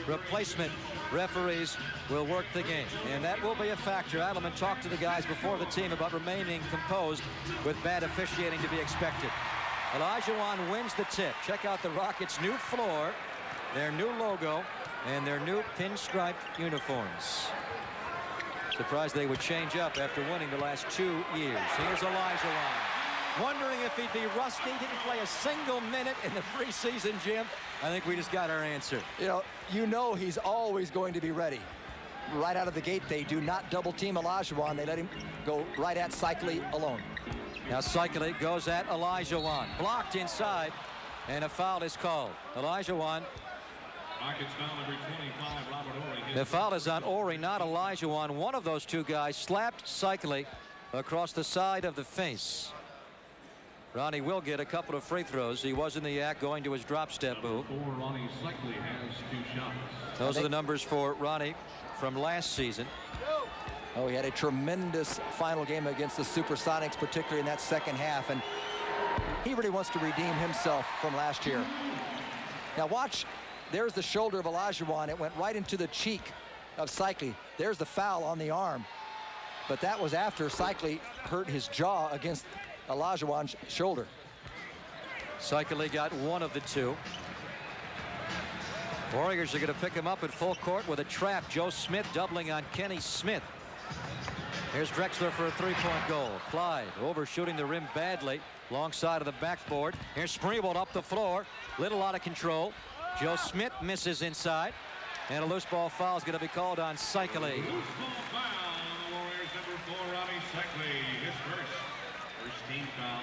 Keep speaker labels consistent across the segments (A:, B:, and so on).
A: replacement referees will work the game, and that will be a factor. Adelman talked to the guys before the team about remaining composed with bad officiating to be expected. Olajuwon wins the tip. Check out the Rockets' new floor, their new logo, and their new pinstripe uniforms. Surprised they would change up after winning the last 2 years. Here's Olajuwon. Wondering if he'd be rusty. Didn't play a single minute in the preseason, Jim. I think we just got our answer.
B: You know he's always going to be ready. Right out of the gate, they do not double team Olajuwon. They let him go right at Cycli alone.
A: Now Cycli goes at Olajuwon. Blocked inside, and a foul is called. Olajuwon. The foul is on Horry, not Olajuwon. One of those two guys slapped Cycli across the side of the face. Ronnie will get a couple of free throws. He was in the act going to his drop step move.
C: Ronnie Cycli has 2 shots.
A: Those are the numbers for Ronnie from last season.
B: Oh, he had a tremendous final game against the Supersonics, particularly in that second half, and he really wants to redeem himself from last year. Now watch, there's the shoulder of Olajuwon. It went right into the cheek of Cycli. There's the foul on the arm, but that was after Cycli hurt his jaw against Olajuwon's shoulder.
A: Cycli got one of the two. Warriors are going to pick him up at full court with a trap. Joe Smith doubling on Kenny Smith. Here's Drexler for a three-point goal. Clyde overshooting the rim badly. Long side of the backboard. Here's Spreewald up the floor. Little out of control. Joe Smith misses inside. And a loose ball foul is going to be called on Cycli.
C: Loose ball foul on the Warriors, number 4, Ronnie Cycli. His first team foul.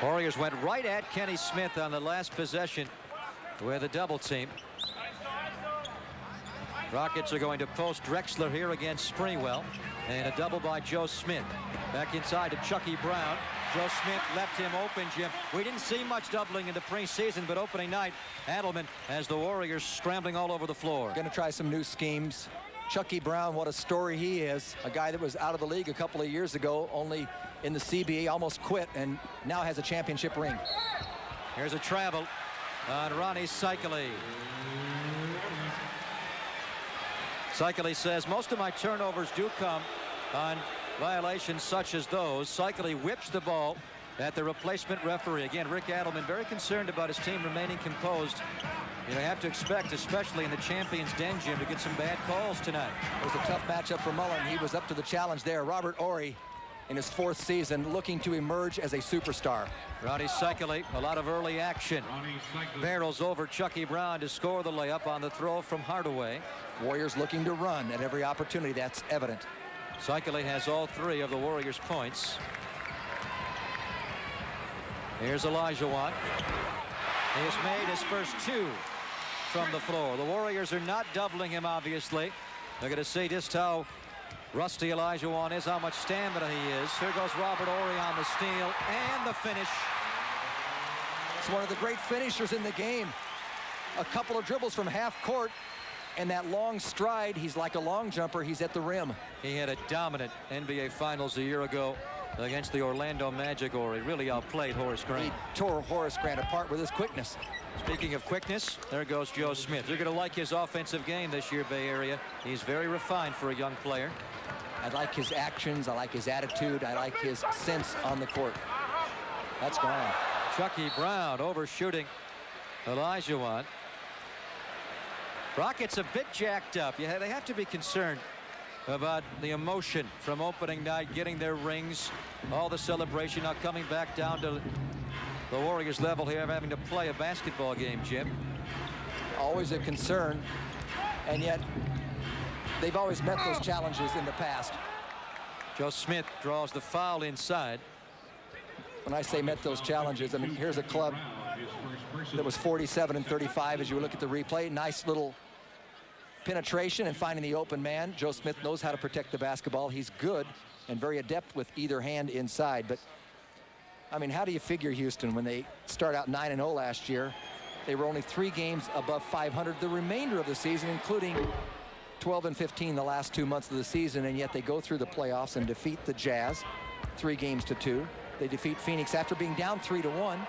A: Warriors went right at Kenny Smith on the last possession with a double team. Rockets are going to post Drexler here against Sprewell, and a double by Joe Smith. Back inside to Chucky Brown. Joe Smith left him open, Jim. We didn't see much doubling in the preseason, but opening night, Adelman has the Warriors scrambling all over the floor.
B: Going to try some new schemes. Chucky Brown, what a story he is. A guy that was out of the league a couple of years ago, only in the CBA, almost quit, and now has a championship ring.
A: Here's a travel on Ronnie Cycli. Cycli says, most of my turnovers do come on violations such as those. Cycli whips the ball at the replacement referee. Again, Rick Adelman very concerned about his team remaining composed. You have to expect, especially in the Champions Den, Jim, to get some bad calls tonight.
B: It was a tough matchup for Mullen. He was up to the challenge there. Robert Horry, in his 4th season, looking to emerge as a superstar.
A: Ronnie Cycli, a lot of early action. Barrels over Chucky Brown to score the layup on the throw from Hardaway.
B: Warriors looking to run at every opportunity. That's evident.
A: Cycli has all 3 of the Warriors' points. Here's Olajuwon. He has made his first 2 from the floor. The Warriors are not doubling him, obviously. They're going to see just how rusty Olajuwon is, how much stamina he is. Here goes Robert Horry on the steal and the finish.
B: It's one of the great finishers in the game. A couple of dribbles from half court, and that long stride, he's like a long jumper. He's at the rim.
A: He had a dominant NBA Finals a year ago against the Orlando Magic, or he really outplayed Horace Grant.
B: He tore Horace Grant apart with his quickness.
A: Speaking of quickness, there goes Joe Smith. You're going to like his offensive game this year, Bay Area. He's very refined for a young player.
B: I like his actions. I like his attitude. I like his sense on the court. That's gone.
A: Chucky Brown overshooting Olajuwon. Rockets a bit jacked up. Yeah, they have to be concerned about the emotion from opening night, getting their rings, all the celebration, now coming back down to the Warriors level here, having to play a basketball game, Jim.
B: Always a concern, and yet they've always met those challenges in the past.
A: Joe Smith draws the foul inside.
B: When I say met those challenges, I mean, here's a club that was 47-35 as you look at the replay. Nice little penetration and finding the open man. Joe Smith knows how to protect the basketball. He's good and very adept with either hand inside. But, I mean, how do you figure Houston when they start out 9-0 last year? They were only 3 games above 500 the remainder of the season, including 12-15 the last 2 months of the season, and yet they go through the playoffs and defeat the Jazz 3-2. They defeat Phoenix after being down 3-1.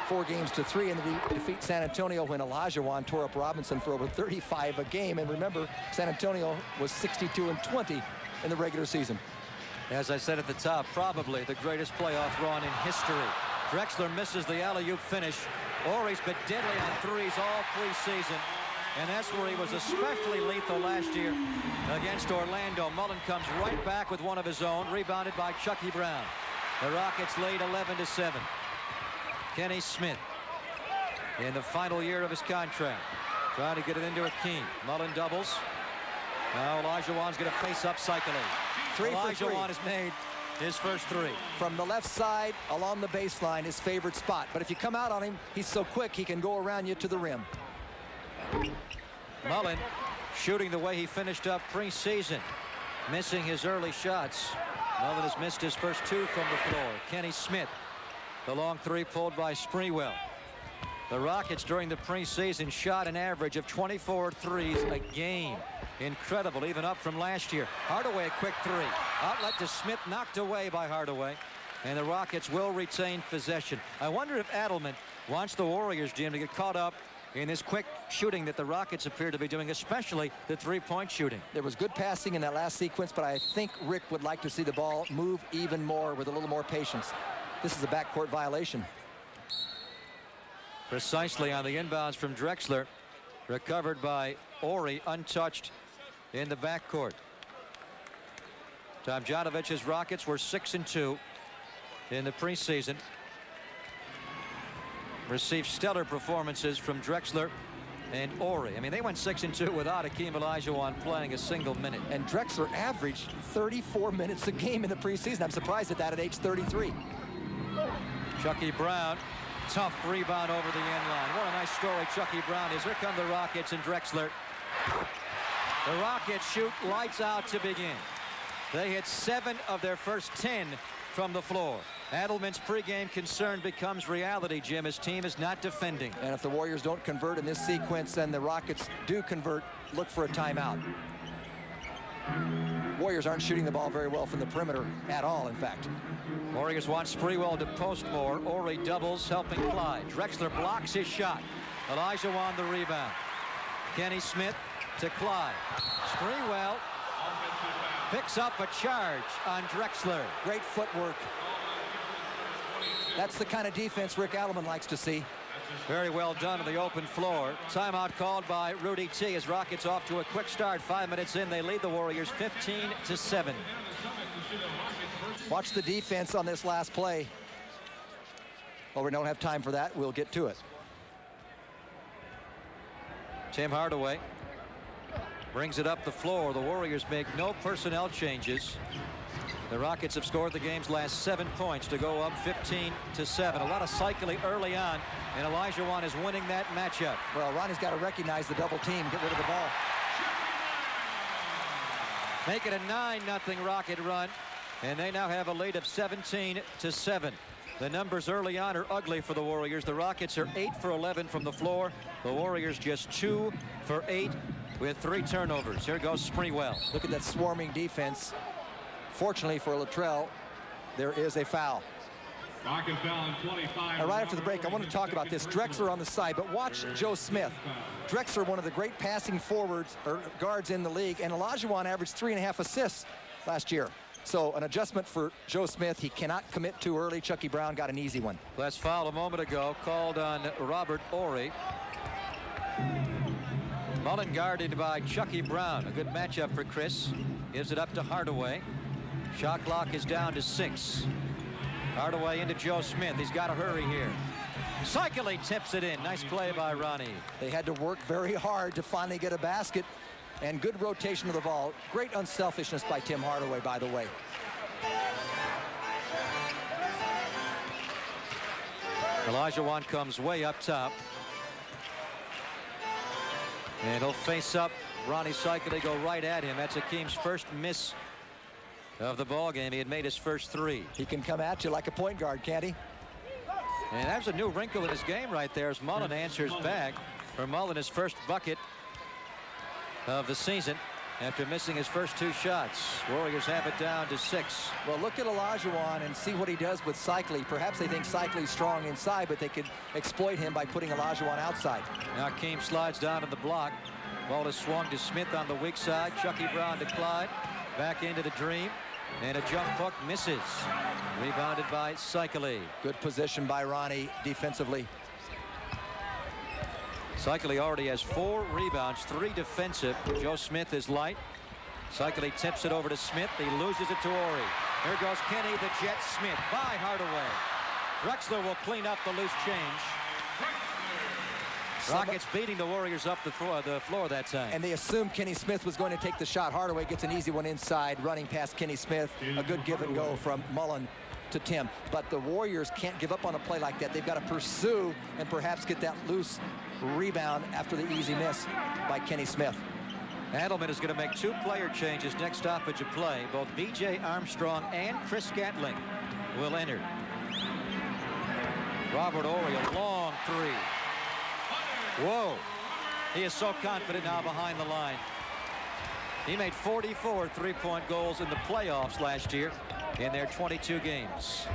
B: 4-3 in the defeat San Antonio when Olajuwon tore up Robinson for over 35 a game. And remember, San Antonio was 62-20 in the regular season.
A: As I said at the top, probably the greatest playoff run in history. Drexler misses the alley-oop finish. Horry's been deadly on threes all preseason, and that's where he was especially lethal last year against Orlando. Mullen comes right back with one of his own, rebounded by Chucky Brown. The Rockets lead 11-7. Kenny Smith in the final year of his contract, trying to get it into Akeem. Mullen doubles. Now Olajuwon's going to face up cycling. Olajuwon has made his first three.
B: From the left side along the baseline, his favorite spot. But if you come out on him, he's so quick he can go around you to the rim.
A: Mullen shooting the way he finished up preseason, missing his early shots. Mullen has missed his first two from the floor. Kenny Smith, the long three pulled by Sprewell. The Rockets during the preseason shot an average of 24 threes a game. Incredible, even up from last year. Hardaway, a quick three. Outlet to Smith, knocked away by Hardaway. And the Rockets will retain possession. I wonder if Adelman wants the Warriors, Jim, to get caught up in this quick shooting that the Rockets appear to be doing, especially the three-point shooting.
B: There was good passing in that last sequence, but I think Rick would like to see the ball move even more with a little more patience. This is a backcourt violation.
A: Precisely on the inbounds from Drexler, recovered by Horry, untouched in the backcourt. Tomjanovic's Rockets were 6-2 in the preseason. Received stellar performances from Drexler and Horry. I mean, they went 6-2 without Akeem Olajuwon playing a single minute.
B: And Drexler averaged 34 minutes a game in the preseason. I'm surprised at that at age 33.
A: Chucky Brown, tough rebound over the end line. What a nice story Chucky Brown is. Here come the Rockets and Drexler. The Rockets shoot lights out to begin. They hit 7 of their first 10 from the floor. Adelman's pregame concern becomes reality, Jim. His team is not defending.
B: And if the Warriors don't convert in this sequence and the Rockets do convert, look for a timeout. Warriors aren't shooting the ball very well from the perimeter at all, in fact.
A: Warriors want Sprewell to post more. Horry doubles, helping Clyde. Drexler blocks his shot. Olajuwon the rebound. Kenny Smith to Clyde. Sprewell picks up a charge on Drexler.
B: Great footwork. That's the kind of defense Rick Adelman likes to see.
A: Very well done on the open floor. Timeout called by Rudy T. as Rockets off to a quick start. 5 minutes in, they lead the Warriors 15-7.
B: Watch the defense on this last play. Well, we don't have time for that. We'll get to it.
A: Tim Hardaway brings it up the floor. The Warriors make no personnel changes. The Rockets have scored the game's last 7 points to go up 15-7. A lot of cycling early on, and Olajuwon is winning that matchup.
B: Well, Ronnie's got to recognize the double team, get rid of the ball.
A: Make it a 9-0 Rocket run, and they now have a lead of 17-7. The numbers early on are ugly for the Warriors. The Rockets are 8 for 11 from the floor. The Warriors just 2 for 8 with 3 turnovers. Here goes Sprewell.
B: Look at that swarming defense. Fortunately for Latrell, there is a foul. Now, right after the break, I want to talk about this. Drexler on the side, but watch Joe Smith. Drexler, one of the great passing forwards or guards in the league, and Olajuwon averaged 3.5 assists last year. So an adjustment for Joe Smith. He cannot commit too early. Chucky Brown got an easy one.
A: Last foul a moment ago called on Robert Horry. Mullen guarded by Chucky Brown. A good matchup for Chris. Gives it up to Hardaway. Shot clock is down to 6. Hardaway into Joe Smith. He's got to hurry here. Cycling tips it in. Nice play by Ronnie.
B: They had to work very hard to finally get a basket, and good rotation of the ball. Great unselfishness by Tim Hardaway, by the way.
A: Olajuwon comes way up top. And he'll face up Ronnie Cycling, go right at him. That's Akeem's first miss of the ball game. He had made his first 3.
B: He can come at you like a point guard, can't he?
A: And that's a new wrinkle in his game right there as Mullen answers back. For Mullen, his first bucket of the season. after missing his first 2 shots. Warriors have it down to 6.
B: Well, look at Olajuwon and see what he does with Cycli. Perhaps they think Cycli's strong inside, but they could exploit him by putting Olajuwon outside.
A: Now Keem slides down to the block. Ball is swung to Smith on the weak side. Chucky Brown to Clyde. Back into the Dream. And a jump hook misses. Rebounded by Cycli.
B: Good position by Ronnie defensively.
A: Cycli already has 4 rebounds, 3 defensive. Joe Smith is light. Cycli tips it over to Smith. He loses it to Ori. Here goes Kenny, the Jet. Smith by Hardaway. Drexler will clean up the loose change. Rockets beating the Warriors up the floor that time.
B: And they assumed Kenny Smith was going to take the shot. Hardaway gets an easy one inside, running past Kenny Smith. A good give and go from Mullen to Tim. But the Warriors can't give up on a play like that. They've got to pursue and perhaps get that loose rebound after the easy miss by Kenny Smith.
A: Adelman is going to make 2 player changes next stoppage of play. Both B.J. Armstrong and Chris Gatling will enter. Robert Horry, a long 3. Whoa. He is so confident now behind the line. He made 44 3-point goals in the playoffs last year in their 22 games.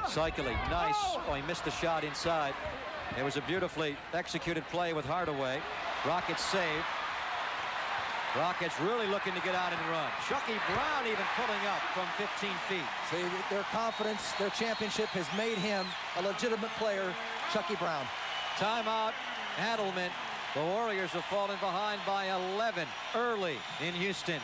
A: Cycling, nice. Oh, he missed the shot inside. It was a beautifully executed play with Hardaway. Rockets save. Rockets really looking to get out and run. Chucky Brown even pulling up from 15 feet.
B: See, their confidence, their championship has made him a legitimate player, Chucky Brown.
A: Timeout, Adelman. The Warriors have fallen behind by 11 early in Houston.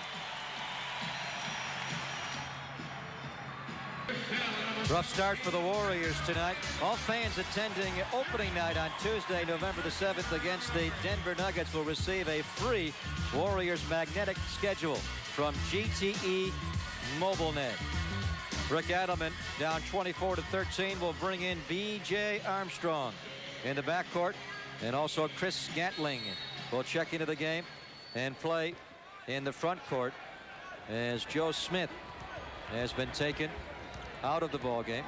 A: Rough start for the Warriors tonight. All fans attending opening night on Tuesday, November the 7th against the Denver Nuggets will receive a free Warriors magnetic schedule from GTE MobileNet. Rick Adelman down 24-13 will bring in B.J. Armstrong in the backcourt, and also Chris Gatling will check into the game and play in the front court as Joe Smith has been taken out of the ball game,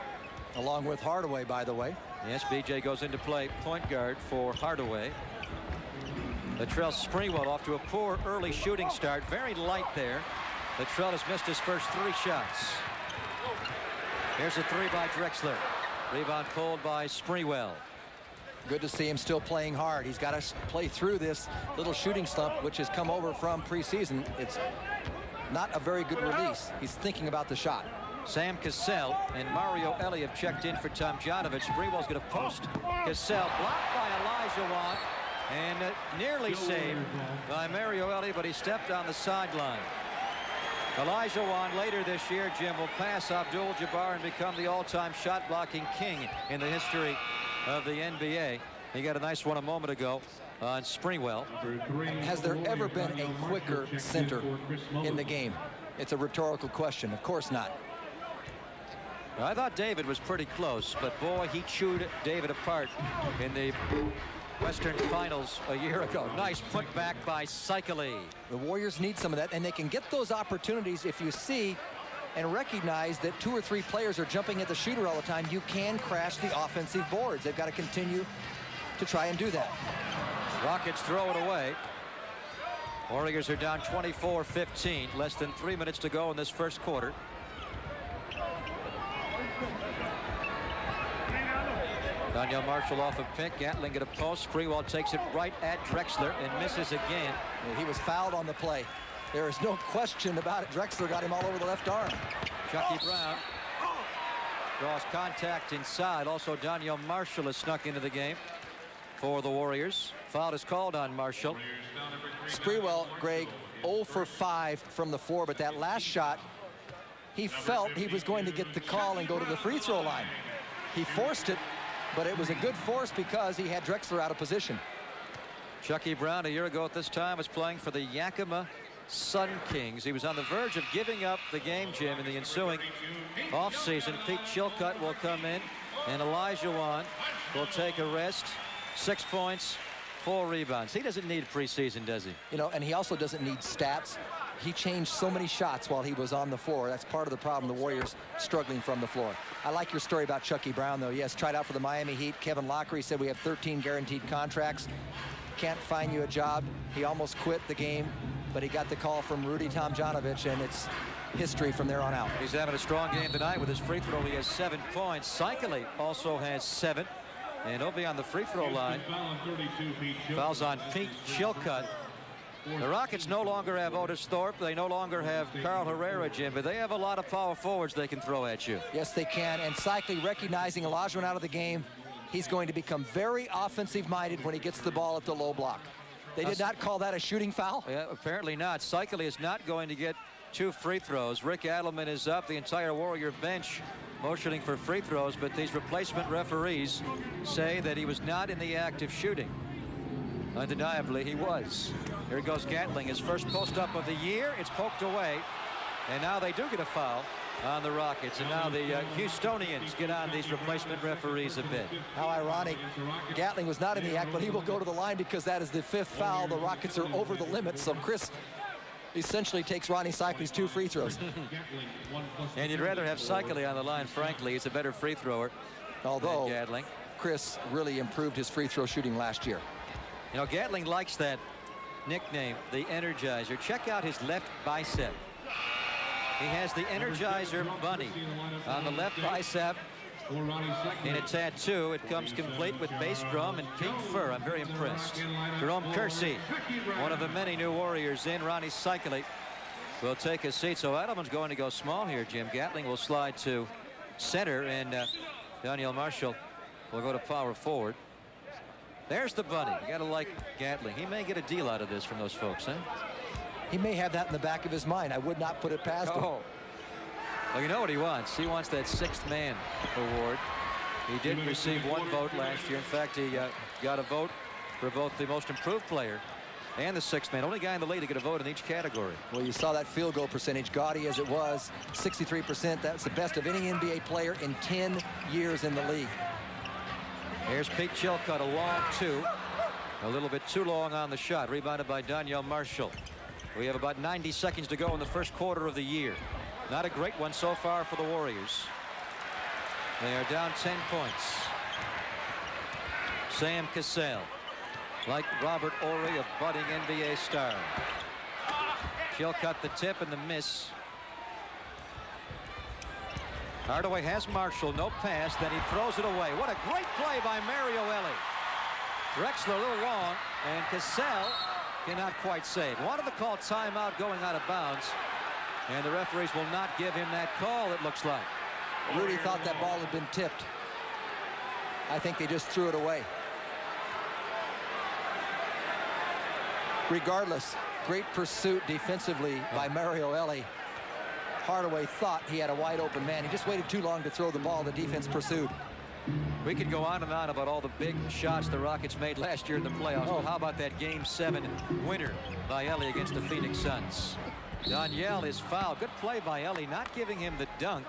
B: along with Hardaway, by the way.
A: Yes, BJ goes into play point guard for Hardaway. Latrell Sprewell off to a poor early shooting start, very light there. Latrell has missed his first 3 shots. Here's a 3 by Drexler. Rebound pulled by Sprewell.
B: Good to see him still playing hard. He's got to play through this little shooting slump, which has come over from preseason. It's not a very good release. He's thinking about the shot.
A: Sam Cassell and Mario Elie have checked in for Tomjanovich. Sprewell's going to post. Cassell blocked by Olajuwon and nearly saved by Mario Elie, but he stepped on the sideline. Olajuwon later this year, Jim, will pass Abdul-Jabbar and become the all-time shot-blocking king in the history of the NBA. He got a nice one a moment ago on Sprewell.
B: Has there ever been a quicker center in the game? It's a rhetorical question. Of course not.
A: I thought David was pretty close, but boy, he chewed David apart in the Western Finals a year ago. Nice putback by Cycli.
B: The Warriors need some of that, and they can get those opportunities if you see and recognize that 2 or 3 players are jumping at the shooter all the time. You can crash the offensive boards. They've got to continue to try and do that.
A: Rockets throw it away. Warriors are down 24-15. Less than 3 minutes to go in this first quarter. Daniel Marshall off a pick. Gatling at a post. Sprewell takes it right at Drexler and misses again.
B: He was fouled on the play. There is no question about it. Drexler got him all over the left arm.
A: Chucky Brown draws contact inside. Also, Daniel Marshall has snuck into the game for the Warriors. Foul is called on Marshall.
B: Sprewell, Greg, 0 for 5 from the floor, but that last shot, he felt he was going to get the call and go to the free throw line. He forced it, but it was a good force because he had Drexler out of position.
A: Chucky Brown, a year ago at this time, was playing for the Yakima Sun Kings. He was on the verge of giving up the game, Jim, in the ensuing offseason. Pete Chilcutt will come in, and Olajuwon will take a rest. 6 points, 4 rebounds. He doesn't need preseason, does he?
B: You know, and he also doesn't need stats. He changed so many shots while he was on the floor. That's part of the problem, the Warriors struggling from the floor. I like your story about Chucky Brown, though. Yes, tried out for the Miami Heat. Kevin Lockery said we have 13 guaranteed contracts. Can't find you a job. He almost quit the game but he got the call from Rudy Tomjanovich, and it's history from there on out.
A: He's having a strong game tonight with his free throw. He has 7 points. Cycli also has 7. And he'll be on the free throw line. Fouls on Pete Chilcutt. The Rockets no longer have Otis Thorpe. They no longer have Carl Herrera, Jim, but they have a lot of power forwards they can throw at you.
B: Yes, they can. And Cycli, recognizing Olajuwon out of the game, he's going to become very offensive-minded when he gets the ball at the low block. They did not call that a shooting foul?
A: Yeah, apparently not. Cycli is not going to get 2 free throws. Rick Adelman is up. The entire Warrior bench motioning for free throws, but these replacement referees say that he was not in the act of shooting. Undeniably, he was. Here goes Gatling, his first post-up of the year. It's poked away, and now they do get a foul on the Rockets, and now the Houstonians get on these replacement referees a bit.
B: How ironic. Gatling was not in the act, but he will go to the line because that is the 5th foul. The Rockets are over the limit, so Chris essentially takes Ronnie Cycli's 2 free throws.
A: And you'd rather have Cycli on the line, frankly. He's a better free thrower.
B: Although
A: Gatling.
B: Chris really improved his free throw shooting last year.
A: You know, Gatling likes that nickname, the Energizer. Check out his left bicep. He has the Energizer bunny on the left bicep in a tattoo. It comes complete with bass drum and pink fur. I'm very impressed. Jerome Kersey, one of the many new Warriors in. Ronnie Cycli will take a seat. So Adelman's going to go small here, Jim. Gatling will slide to center, and Daniel Marshall will go to power forward. There's the bunny. You got to like Gatling. He may get a deal out of this from those folks, huh?
B: He may have that in the back of his mind. I would not put it past him.
A: Well, you know what he wants. He wants that 6th man award. He did receive 1 vote last year. In fact, he got a vote for both the most improved player and the 6th man. Only guy in the league to get a vote in each category.
B: Well, you saw that field goal percentage, gaudy as it was, 63%. That's the best of any NBA player in 10 years in the league.
A: Here's Pete Chilcutt, a long 2. A little bit too long on the shot. Rebounded by Daniel Marshall. We have about 90 seconds to go in the first quarter of the year. Not a great one so far for the Warriors. They are down 10 points. Sam Cassell, like Robert Horry, a budding NBA star. Chilcutt the tip and the miss. Hardaway has Marshall, no pass, then he throws it away. What a great play by Mario Elie. Drexler a little long, and Cassell cannot quite save. Wanted to call timeout going out of bounds, and the referees will not give him that call, it looks like.
B: Rudy thought that ball had been tipped. I think they just threw it away. Regardless, great pursuit defensively by Mario Elie. Hardaway thought he had a wide open man. He just waited too long to throw the ball. The defense pursued.
A: We could go on and on about all the big shots the Rockets made last year in the playoffs. But how about that Game 7 winner by Elie against the Phoenix Suns? Danielle is fouled. Good play by Elie, not giving him the dunk.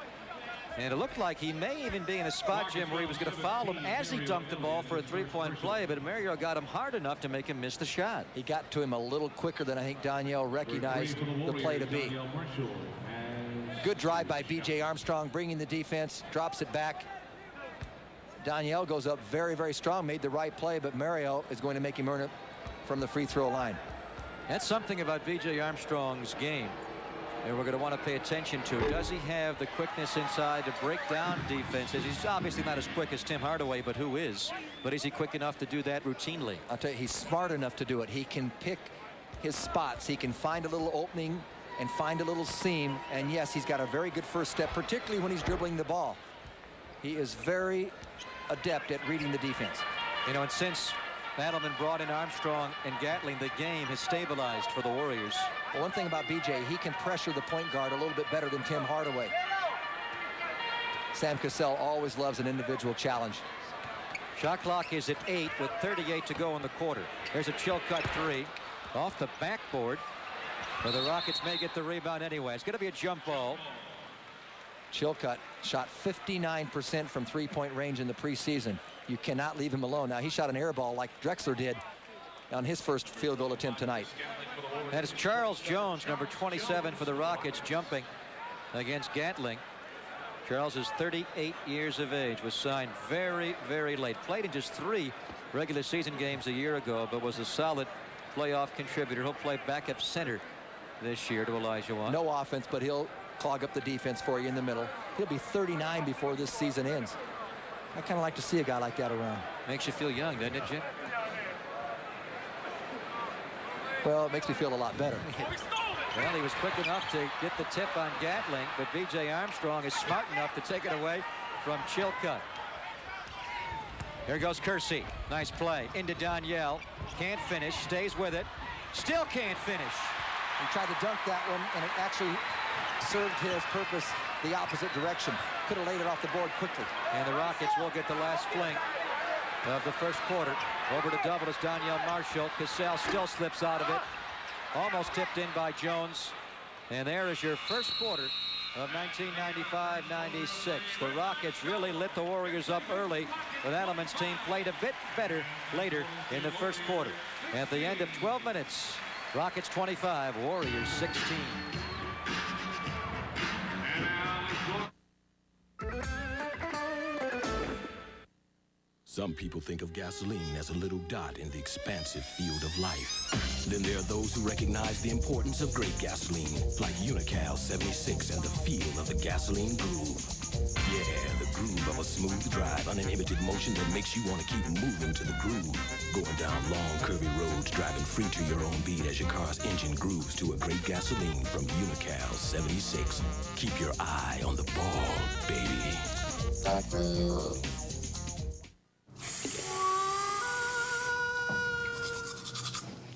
A: And it looked like he may even be in a spot, Jim, where he was going to foul him as he dunked the ball for a 3-point play, but Mario got him hard enough to make him miss the shot.
B: He got to him a little quicker than I think Danielle recognized the play to be. Good drive by B.J. Armstrong, bringing the defense, drops it back. Danielle goes up very, very strong, made the right play, but Mario is going to make him earn it from the free throw line.
A: That's something about B.J. Armstrong's game and we're going to want to pay attention to. Does he have the quickness inside to break down defenses? He's obviously not as quick as Tim Hardaway, but who is? But is he quick enough to do that routinely?
B: I'll tell you, he's smart enough to do it. He can pick his spots. He can find a little opening and find a little seam. And yes, he's got a very good first step, particularly when he's dribbling the ball. He is very adept at reading the defense.
A: You know, and since Adelman brought in Armstrong and Gatling, the game has stabilized for the Warriors.
B: Well, one thing about BJ, he can pressure the point guard a little bit better than Tim Hardaway. Sam Cassell always loves an individual challenge.
A: Shot clock is at 8 with 38 to go in the quarter. There's a Chilcutt three off the backboard, but the Rockets may get the rebound anyway. It's going to be a jump ball.
B: Chilcutt shot 59% from three-point range in the preseason. You cannot leave him alone. Now, he shot an air ball like Drexler did on his first field goal attempt tonight.
A: That is Charles Jones, number 27 for the Rockets, jumping against Gatling. Charles is 38 years of age, was signed very, very late. Played in just 3 regular season games a year ago, but was a solid playoff contributor. He'll play backup center this year to Olajuwon.
B: No offense, but he'll clog up the defense for you in the middle. He'll be 39 before this season ends. I kind of like to see a guy like that around.
A: Makes you feel young, doesn't it, Jim?
B: Well, it makes me feel a lot better.
A: Well, he was quick enough to get the tip on Gatling, but B.J. Armstrong is smart enough to take it away from Chilcutt. Here goes Kersey. Nice play. Into Danielle. Can't finish. Stays with it. Still can't finish.
B: He tried to dunk that one, and it actually served his purpose the opposite direction. Could have laid it off the board quickly.
A: And the Rockets will get the last fling of the first quarter. Over to double is Danielle Marshall. Cassell still slips out of it. Almost tipped in by Jones. And there is your first quarter of 1995-96. The Rockets really lit the Warriors up early, but Adelman's team played a bit better later in the first quarter. At the end of 12 minutes, Rockets 25, Warriors 16.
D: Some people think of gasoline as a little dot in the expansive field of life. Then there are those who recognize the importance of great gasoline, like Unocal 76 and the feel of the gasoline groove. Yeah, the groove of a smooth drive, uninhibited motion that makes you want to keep moving to the groove. Going down long, curvy roads, driving free to your own beat as your car's engine grooves to a great gasoline from Unocal 76. Keep your eye on the ball, baby.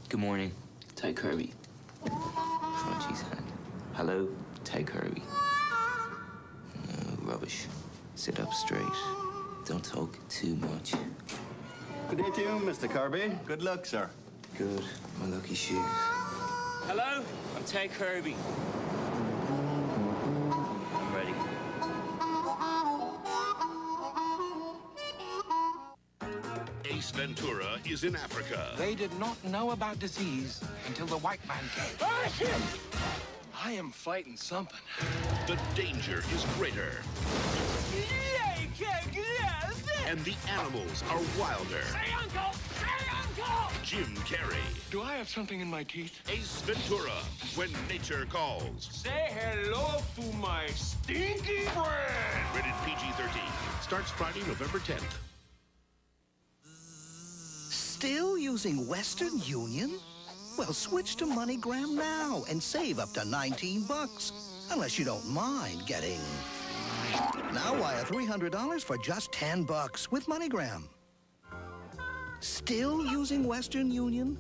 E: Good morning, Ty Kirby. Frenchie's hand. Hello, Ty Kirby. No, rubbish. Sit up straight. Don't talk too much.
F: Good day to you, Mr. Kirby. Good luck, sir.
E: Good. My lucky shoes. Hello, I'm Ty Kirby. I'm ready.
C: Ace Ventura is in Africa.
G: They did not know about disease until the white man came. I am fighting something.
C: The danger is greater. And the animals are wilder.
G: Hey, Uncle! Hey, Uncle!
C: Jim Carrey.
G: Do I have something in my teeth?
C: Ace Ventura, When Nature Calls.
G: Say hello to my stinky friend!
C: Rated PG-13. Starts Friday, November 10th.
H: Still using Western Union? Well, switch to MoneyGram now and save up to $19. Unless you don't mind getting... Now wire $300 for just $10 with MoneyGram. Still using Western Union?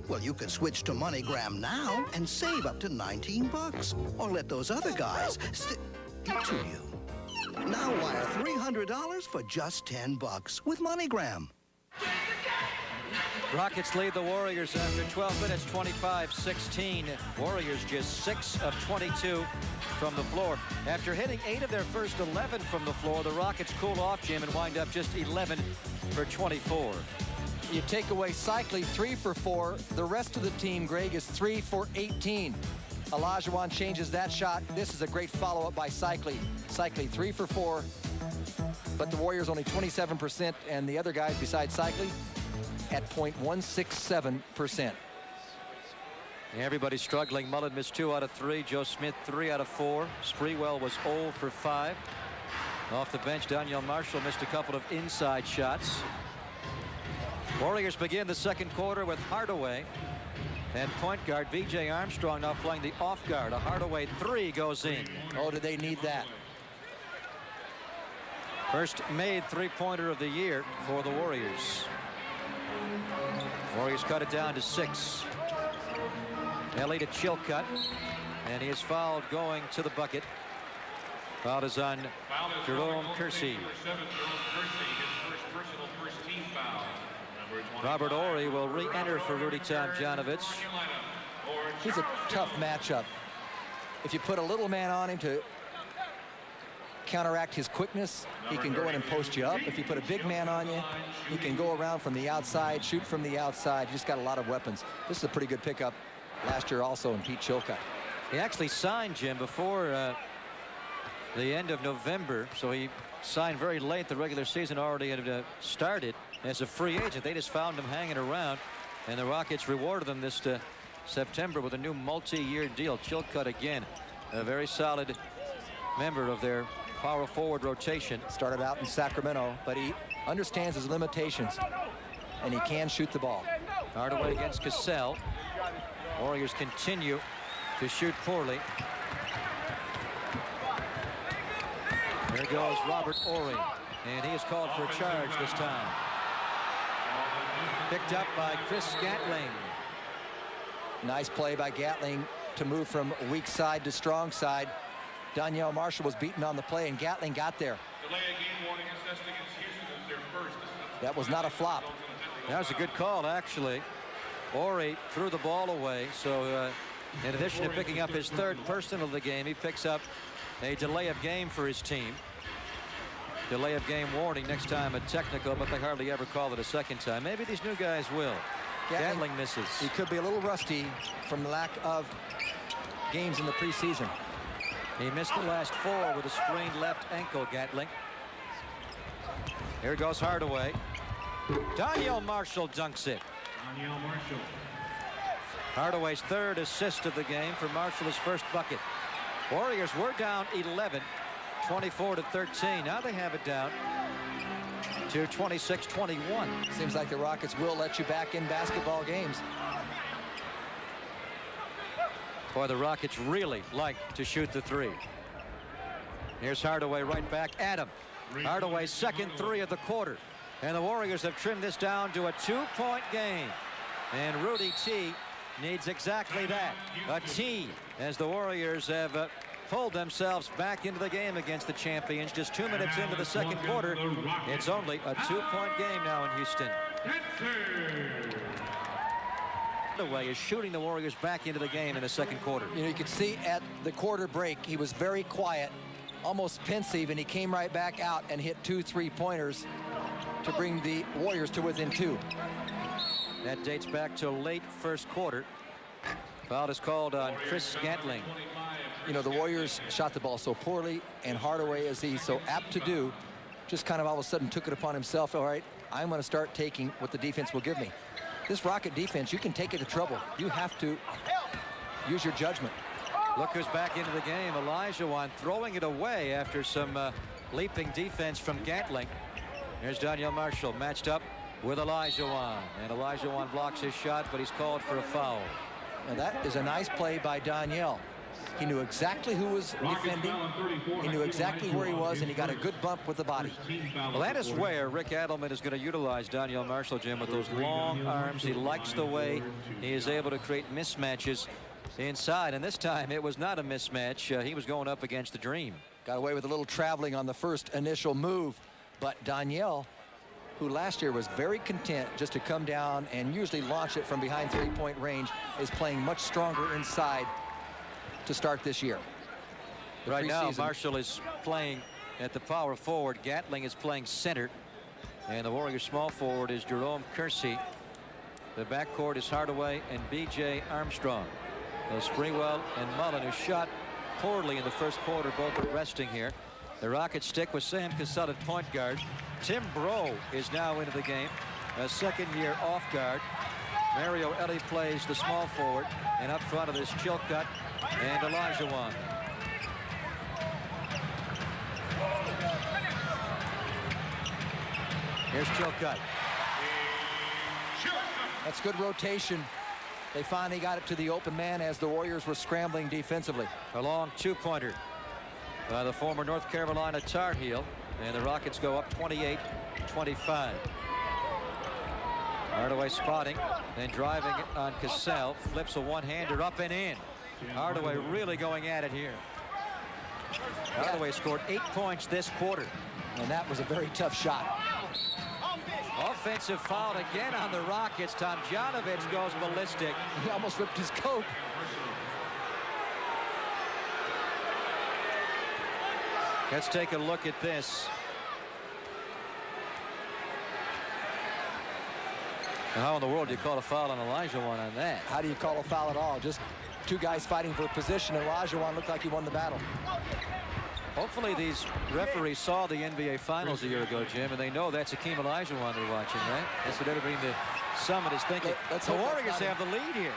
H: Well, you can switch to MoneyGram now and save up to $19. Or let those other guys to you. Now wire $300 for just $10 with MoneyGram.
A: Rockets lead the Warriors after 12 minutes, 25-16. Warriors just 6 of 22 from the floor. After hitting 8 of their first 11 from the floor, the Rockets cool off, Jim, and wind up just 11 for 24.
B: You take away Cycli, 3 for 4. The rest of the team, Greg, is 3 for 18. Olajuwon changes that shot. This is a great follow-up by Cycli. Cycli, 3 for 4. But the Warriors only 27%, and the other guys besides Cycli at .167%.
A: Everybody's struggling. Mullen missed 2 out of 3. Joe Smith 3 out of 4. Sprewell was 0 for 5. Off the bench, Danielle Marshall missed a couple of inside shots. Warriors begin the second quarter with Hardaway and point guard B.J. Armstrong now playing the off guard. A Hardaway 3 goes in.
B: Oh, do they need that?
A: First made three-pointer of the year for the Warriors. Warriors cut it down to 6. Ellie to Chilcutt, and he is fouled going to the bucket. Foul is on Jerome Kersey. Robert Horry will re-enter for Rudy Tomjanovich.
B: He's a tough matchup. If you put a little man on him to counteract his quickness, he can go in and post you up. If you put a big man on you, he can go around from the outside, shoot from the outside. He's got a lot of weapons. This is a pretty good pickup last year also in Pete Chilcutt.
A: He actually signed, Jim, before the end of November, so he signed very late. The regular season already had started as a free agent. They just found him hanging around, and the Rockets rewarded him this September with a new multi-year deal. Chilcutt again, a very solid member of their power forward rotation.
B: Started out in Sacramento, but he understands his limitations, and he can shoot the ball.
A: Hardaway against Cassell. Warriors continue to shoot poorly. There goes Robert Horry, and he is called for a charge this time. Picked up by Chris Gatling.
B: Nice play by Gatling to move from weak side to strong side. Donyell Marshall was beaten on the play, and Gatling got there.
C: Delay a game warning assessed against Houston as their first.
B: That was not a flop.
A: That was a good call, actually. Horry threw the ball away, so in addition to picking up his third personal of the game, he picks up a delay of game for his team. Delay of game warning, next time a technical, but they hardly ever call it a second time. Maybe these new guys will. Gatling misses.
B: He could be a little rusty from the lack of games in the preseason.
A: He missed the last 4 with a sprained left ankle, Gatling. Here goes Hardaway. Donyell Marshall dunks it.
C: Donyell Marshall.
A: Hardaway's third assist of the game for Marshall, his first bucket. Warriors were down 11, 24-13. Now they have it down to 26-21.
B: Seems like the Rockets will let you back in basketball games.
A: Boy, the Rockets really like to shoot the three. Here's Hardaway right back at him. Hardaway's second 3 of the quarter. And the Warriors have trimmed this down to a 2-point game. And Rudy T needs exactly that, a T, as the Warriors have pulled themselves back into the game against the champions. Just 2 minutes into the second quarter. It's only a 2-point game now in Houston. Hardaway is shooting the Warriors back into the game in the second quarter.
B: You know, you could see at the quarter break, he was very quiet, almost pensive, and he came right back out and hit 2 3-pointers to bring the Warriors to within 2.
A: That dates back to late first quarter. Foul is called on Chris Gatling.
B: You know, the Warriors shot the ball so poorly, and Hardaway, as he's so apt to do, just kind of all of a sudden took it upon himself. All right, I'm going to start taking what the defense will give me. This Rocket defense, you can take it to trouble. You have to use your judgment.
A: Look who's back into the game. Olajuwon throwing it away after some leaping defense from Gatling. Here's Donyell Marshall matched up with Olajuwon. And Olajuwon blocks his shot, but he's called for a foul.
B: And that is a nice play by Donyell. He knew exactly who was defending. He knew exactly where he was, and he got a good bump with the body.
A: Well, that is where Rick Adelman is going to utilize Donyell Marshall, Jim, with those long arms. He likes the way he is able to create mismatches inside. And this time, it was not a mismatch. He was going up against the Dream.
B: Got away with a little traveling on the first initial move. But Donyell, who last year was very content just to come down and usually launch it from behind 3-point range, is playing much stronger inside to start this year.
A: Right now, Marshall is playing at the power forward. Gatling is playing center. And the Warriors small forward is Jerome Kersey. The backcourt is Hardaway and B.J. Armstrong. Sprewell and Mullen, who shot poorly in the first quarter, both are resting here. The Rockets stick with Sam Cassell at point guard. Tim Brough is now into the game, a second-year off guard. Mario Elie plays the small forward, and up front of this Chilcutt and Olajuwon. Here's Chilcutt.
B: That's good rotation. They finally got it to the open man as the Warriors were scrambling defensively.
A: A long 2-pointer by the former North Carolina Tar Heel, and the Rockets go up 28-25. Hardaway spotting, then driving on Cassell, flips a one-hander up and in. Hardaway really going at it here. Hardaway scored 8 points this quarter.
B: And that was a very tough shot.
A: Offensive foul again on the Rockets. Tomjanovich goes ballistic.
B: He almost ripped his coat.
A: Let's take a look at this. How in the world do you call a foul on Olajuwon on that?
B: How do you call a foul at all? Just 2 guys fighting for position, and Olajuwon looked like he won the battle.
A: Hopefully these referees saw the NBA Finals a year ago, Jim, and they know that's Hakeem Olajuwon they're watching, right? That's what everybody in the Summit is thinking.
B: Let's
A: the
B: hope
A: Warriors have the lead here.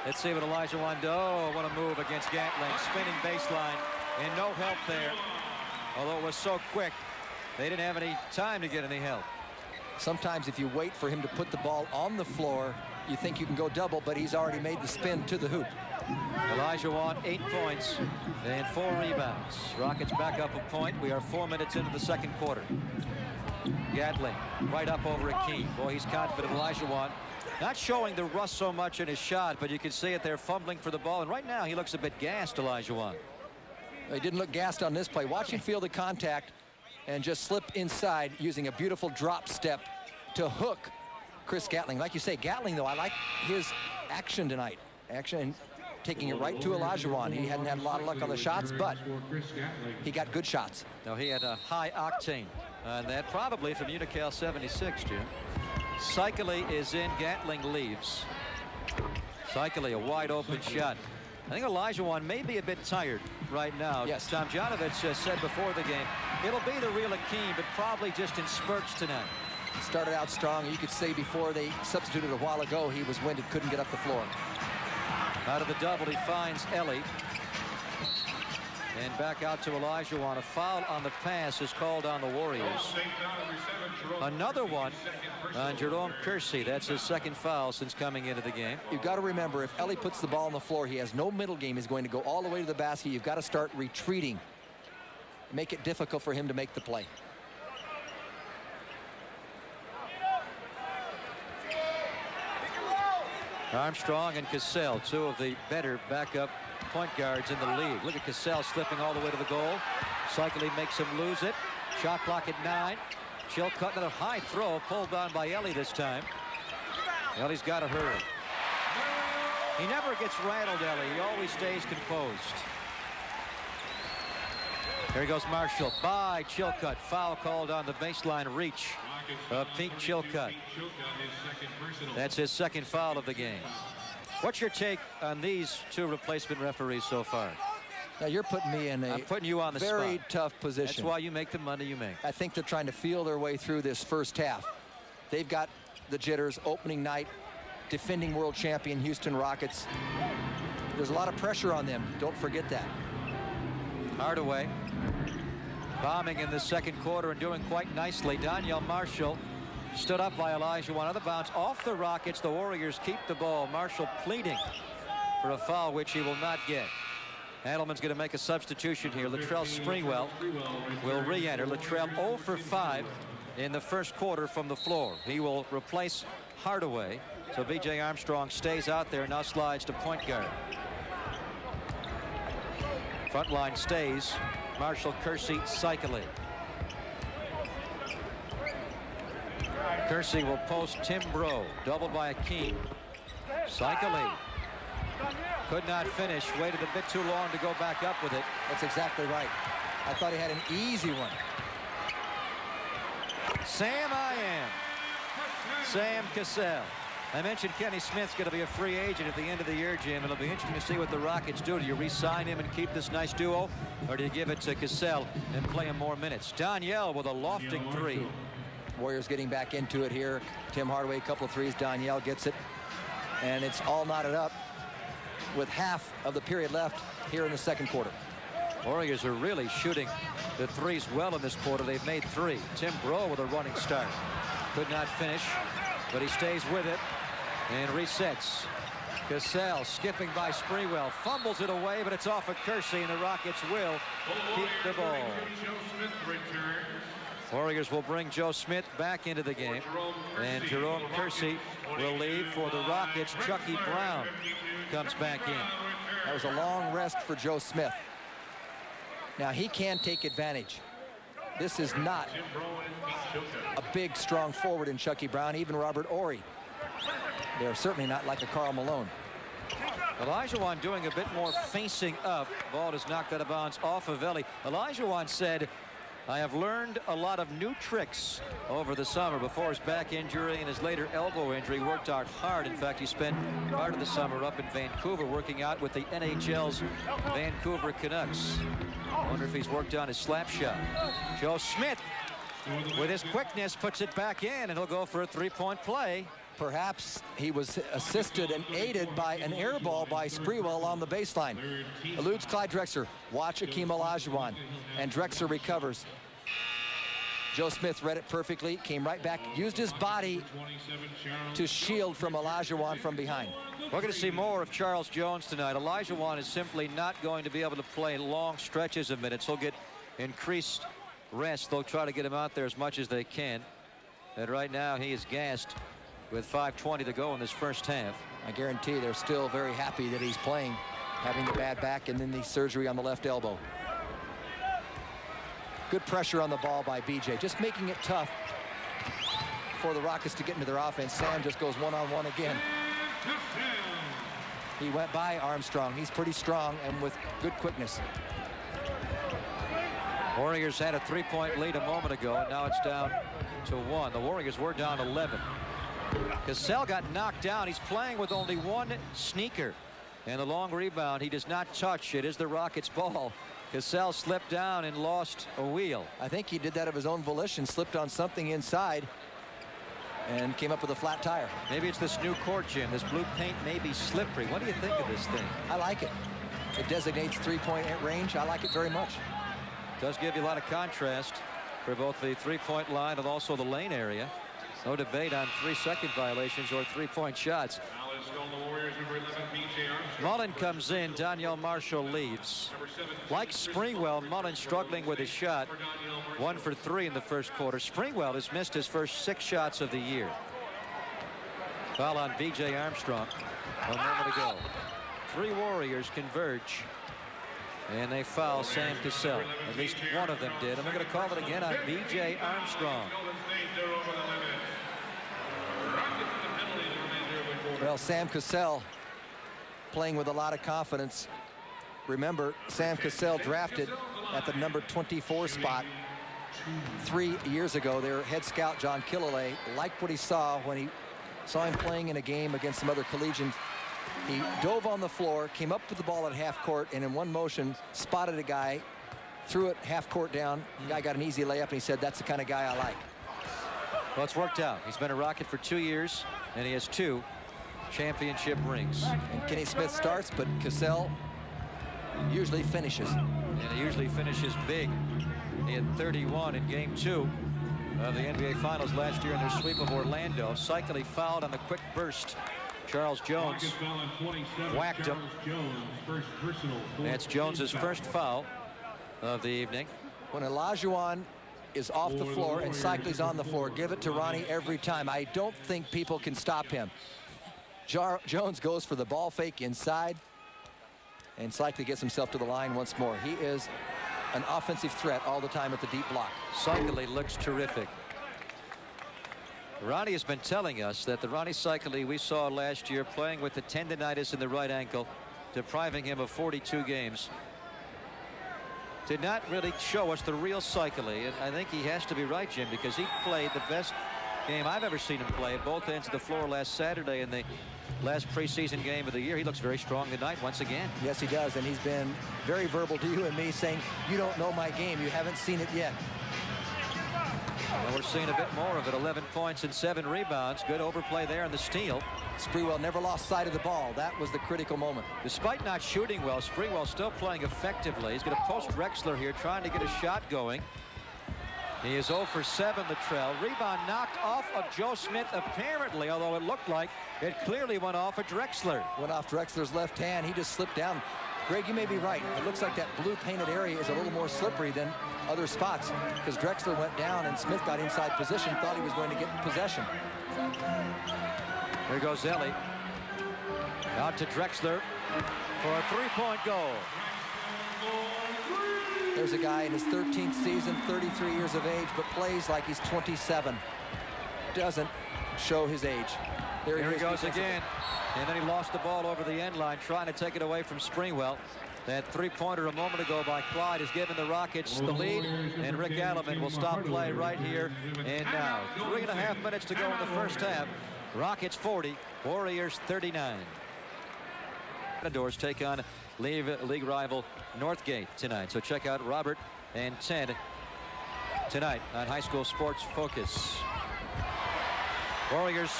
A: Let's see what Olajuwon does. Oh, what a move against Gatling. Spinning baseline and no help there. Although it was so quick, they didn't have any time to get any help.
B: Sometimes if you wait for him to put the ball on the floor, you think you can go double, but he's already made the spin to the hoop.
A: Olajuwon, 8 points and 4 rebounds. Rockets back up a point. We are 4 minutes into the second quarter. Gatling right up over Akeem. Boy, he's confident. Olajuwon not showing the rust so much in his shot, but you can see it there, fumbling for the ball. And right now he looks a bit gassed, Olajuwon.
B: He didn't look gassed on this play. Watch him feel the contact and just slip inside using a beautiful drop step to hook Chris Gatling. Like you say, Gatling, though, I like his action tonight. Action, taking it right to Olajuwon. He hadn't had a lot of luck on the shots, but he got good shots.
A: Now he had a high octane on that, probably from Unical 76, Jim. Cycli is in, Gatling leaves. Cycli, a wide open shot. I think Olajuwon may be a bit tired right now.
B: Yes.
A: Tomjanovich said before the game, it'll be the real Akeem, but probably just in spurts tonight.
B: He started out strong. You could say before they substituted a while ago, he was winded, couldn't get up the floor.
A: Out of the double, he finds Ellie. And back out to Olajuwon. A foul on the pass is called on the Warriors. Another one on Jerome Kersey. That's his second foul since coming into the game.
B: You've got to remember, if Ellie puts the ball on the floor, he has no middle game. He's going to go all the way to the basket. You've got to start retreating. Make it difficult for him to make the play.
A: Armstrong and Cassell, 2 of the better backup point guards in the league. Look at Cassell slipping all the way to the goal. Cycli makes him lose it. Shot clock at 9. Chilcutt, another high throw, pulled down by Ellie this time. Ellie's got to hurry. He never gets rattled, Ellie. He always stays composed. Here goes Marshall by Chilcutt. Foul called on the baseline reach of Pete Chilcutt. That's his second foul of the game. What's your take on these 2 replacement referees so far?
B: Now you're putting me in
A: I'm putting you on the
B: very
A: spot.
B: tough position.
A: That's why you make the money you make.
B: I think they're trying to feel their way through this first half. They've got the jitters. Opening night, defending world champion Houston Rockets. There's a lot of pressure on them. Don't forget that.
A: Hardaway bombing in the second quarter and doing quite nicely. Donyell Marshall stood up by Olajuwon. Another bounce off the Rockets. The Warriors keep the ball. Marshall pleading for a foul, which he will not get. Adelman's going to make a substitution here. Latrell Sprewell will re-enter. Latrell 0 for 5 in the first quarter from the floor. He will replace Hardaway. So B.J. Armstrong stays out there, now slides to point guard. Front line stays. Marshall, Kersey, Cycli. Kersey will post Tim Bro. Doubled by Akeem. Cycli could not finish. Waited a bit too long to go back up with it.
B: That's exactly right. I thought he had an easy one.
A: Sam Cassell. I mentioned Kenny Smith's going to be a free agent at the end of the year, Jim. It'll be interesting to see what the Rockets do. Do you re-sign him and keep this nice duo, or do you give it to Cassell and play him more minutes? Donyell with a lofting 3.
B: Warriors getting back into it here. Tim Hardaway, a couple of threes. Donyell gets it. And it's all knotted up with half of the period left here in the second quarter.
A: Warriors are really shooting the threes well in this quarter. They've made 3. Tim Bro with a running start. Could not finish, but he stays with it and resets. Cassell skipping by Sprewell. Fumbles it away, but it's off of Kersey, and the Rockets will keep the ball. Warriors will bring Joe Smith back into the game, and Jerome Kersey will leave for the Rockets. Chucky Brown comes back in.
B: That was a long rest for Joe Smith. Now he can take advantage. This is not a big, strong forward in Chucky Brown, even Robert Horry. They're certainly not like a Karl Malone.
A: Olajuwon doing a bit more facing up. Ball is knocked out of bounds off of Ellie. Olajuwon said, I have learned a lot of new tricks over the summer. Before his back injury and his later elbow injury, he worked out hard. In fact, he spent part of the summer up in Vancouver working out with the NHL's Vancouver Canucks. I wonder if he's worked on his slap shot. Joe Smith, with his quickness, puts it back in, and he'll go for a 3-point play.
B: perhaps he was assisted and aided by an air ball by Sprewell on the baseline. Eludes Clyde Drexler. Watch Akeem Olajuwon. And Drexler recovers. Joe Smith read it perfectly, came right back, used his body to shield from Olajuwon from behind.
A: We're going to see more of Charles Jones tonight. Olajuwon is simply not going to be able to play long stretches of minutes. He'll get increased rest. They'll try to get him out there as much as they can. And right now he is gassed with 5:20 to go in this first half.
B: I guarantee they're still very happy that he's playing, having the bad back and then the surgery on the left elbow. Good pressure on the ball by BJ, just making it tough for the Rockets to get into their offense. Sam just goes one-on-one again. He went by Armstrong. He's pretty strong and with good quickness.
A: Warriors had a 3-point lead a moment ago, and now it's down to 1. The Warriors were down 11. Cassell got knocked down. He's playing with only one sneaker. And the long rebound, he does not touch. It is the Rockets' ball. Cassell slipped down and lost a wheel.
B: I think he did that of his own volition, slipped on something inside and came up with a flat tire.
A: Maybe it's this new court, Jim. This blue paint may be slippery. What do you think of this thing?
B: I like it. It designates three-point range. I like it very much.
A: Does give you a lot of contrast for both the three-point line and also the lane area. No debate on 3-second violations or three-point shots. Mullen comes in. Danielle Marshall leaves. Like Springwell, Mullen struggling with his shot. 1 for 3 in the first quarter. Springwell has missed his first 6 shots of the year. Foul on B.J. Armstrong a moment ago. 3 Warriors converge. And they foul Sam Cassell. At least one of them did. And they're going to call it again on B.J. Armstrong.
B: Well, Sam Cassell playing with a lot of confidence. Remember, Sam Cassell drafted at the number 24 spot 3 years ago. Their head scout, John Killalay, liked what he saw when he saw him playing in a game against some other collegians. He dove on the floor, came up with the ball at half court, and in one motion spotted a guy, threw it half court down. The guy got an easy layup, and he said, that's the kind of guy I like.
A: Well, it's worked out. He's been a Rocket for 2 years, and he has 2 championship rings.
B: And Kenny Smith starts, but Cassell usually finishes.
A: And he usually finishes big. He had 31 in game 2 of the NBA Finals last year in their sweep of Orlando. Cycling fouled on the quick burst. Charles Jones whacked him. That's Jones's first foul of the evening.
B: When Olajuwon is off the floor and Cycling's on the floor, give it to Ronnie every time. I don't think people can stop him. Jones goes for the ball fake inside, and Cycling gets himself to the line once more. He is an offensive threat all the time at the deep block.
A: Cycling looks terrific. Ronnie has been telling us that the Ronnie Cycling we saw last year playing with the tendonitis in the right ankle, depriving him of 42 games, did not really show us the real Cycling. And I think he has to be right, Jim, because he played the best game I've ever seen him play at both ends of the floor last Saturday in the last preseason game of the year. He looks very strong tonight once again.
B: Yes, he does, and he's been very verbal to you and me, saying, you don't know my game. You haven't seen it yet.
A: Well, we're seeing a bit more of it. 11 points and 7 rebounds. Good overplay there in the steal.
B: Sprewell never lost sight of the ball. That was the critical moment.
A: Despite not shooting well, Sprewell still playing effectively. He's going to post Drexler here, trying to get a shot going. He is 0 for 7, Latrell. Rebound knocked off of Joe Smith, apparently, although it looked like it clearly went off of Drexler.
B: Went off Drexler's left hand. He just slipped down. Greg, you may be right. It looks like that blue painted area is a little more slippery than other spots, because Drexler went down and Smith got inside position, thought he was going to get possession.
A: Here goes Ellie. Out to Drexler for a 3-point goal.
B: There's a guy in his 13th season, 33 years of age, but plays like he's 27. Doesn't show his age.
A: Here he goes again. And then he lost the ball over the end line, trying to take it away from Springwell. That 3-pointer a moment ago by Clyde has given the Rockets the lead, and Rick Alleman will stop play right here and now. 3.5 minutes to go in the first half. Rockets 40, Warriors 39. Matadors take on league rival Northgate tonight. So check out Robert and Ted tonight on High School Sports Focus. Warriors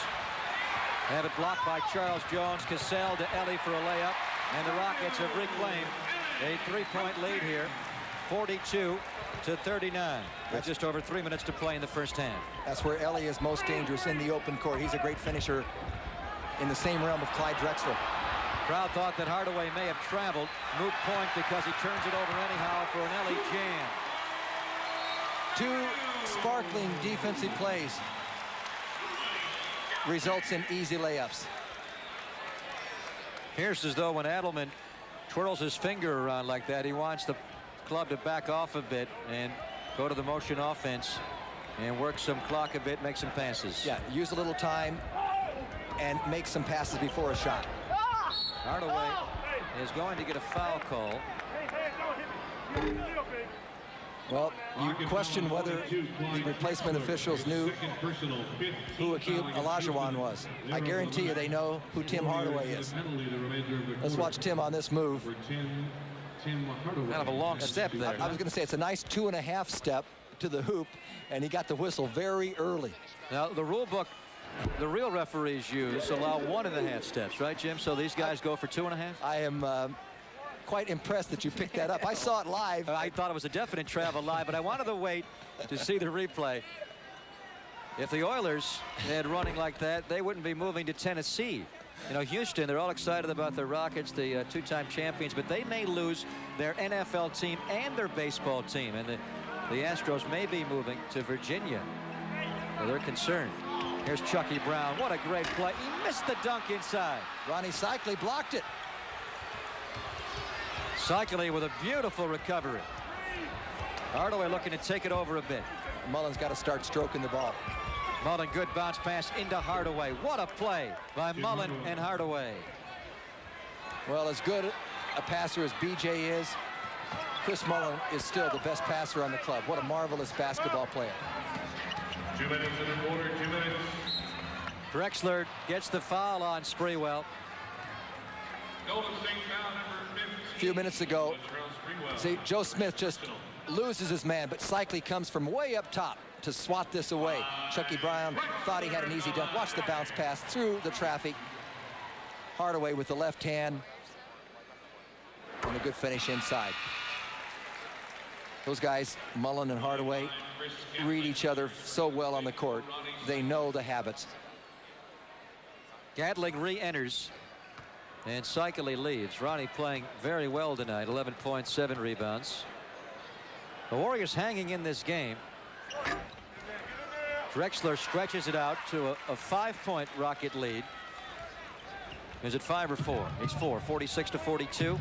A: Have it blocked by Charles Jones. Cassell to Ellie for a layup. And the Rockets have reclaimed a 3-point lead here. 42-39. With just over 3 minutes to play in the first half.
B: That's where Ellie is most dangerous, in the open court. He's a great finisher in the same realm of Clyde Drexler.
A: Crowd thought that Hardaway may have traveled. Moot point because he turns it over anyhow for an Ellie jam.
B: 2 sparkling defensive plays results in easy layups.
A: Here's as though when Adelman twirls his finger around like that, he wants the club to back off a bit and go to the motion offense and work some clock a bit, make some passes.
B: Yeah, use a little time and make some passes before a shot.
A: Hardaway is going to get a foul call.
B: Well, you question whether the replacement officials knew who Akeem Olajuwon was. I guarantee you they know who Tim Hardaway is. Let's watch Tim on this move.
A: Kind of a long step there.
B: I was going to say it's a nice 2.5 step to the hoop, and he got the whistle very early.
A: Now, the rule book, the real referees use allow 1.5 steps, right, Jim? So these guys go for 2.5?
B: I am quite impressed that you picked that up. I saw it live.
A: I thought it was a definite travel live, but I wanted to wait to see the replay. If the Oilers had running like that, they wouldn't be moving to Tennessee. You know, Houston, they're all excited about the Rockets, the 2-time champions, but they may lose their NFL team and their baseball team, and the Astros may be moving to Virginia. So they're concerned. Here's Chucky Brown. What a great play. He missed the dunk inside.
B: Ronnie Cycli blocked it.
A: Cycli with a beautiful recovery. Hardaway looking to take it over a bit.
B: Mullen's got to start stroking the ball.
A: Mullen, good bounce pass into Hardaway. What a play by Mullen and Hardaway.
B: Well, as good a passer as BJ is, Chris Mullen is still the best passer on the club. What a marvelous basketball player.
C: 2 minutes in the quarter, 2 minutes.
A: Drexler gets the foul on Sprewell.
C: Golden State foul number 15.
B: A few minutes ago, see, Joe Smith just loses his man, but Cycli comes from way up top to swat this away. Chucky Brown thought he had an easy dunk. Watch the bounce pass through the traffic. Hardaway with the left hand. And a good finish inside. Those guys, Mullen and Hardaway, read each other so well on the court. They know the habits.
A: Gatling re-enters. And Cycli leads. Ronnie playing very well tonight. 11 points, 7 rebounds. The Warriors hanging in this game. Drexler stretches it out to a 5-point Rocket lead. Is it 5 or 4? It's 4. 46-42.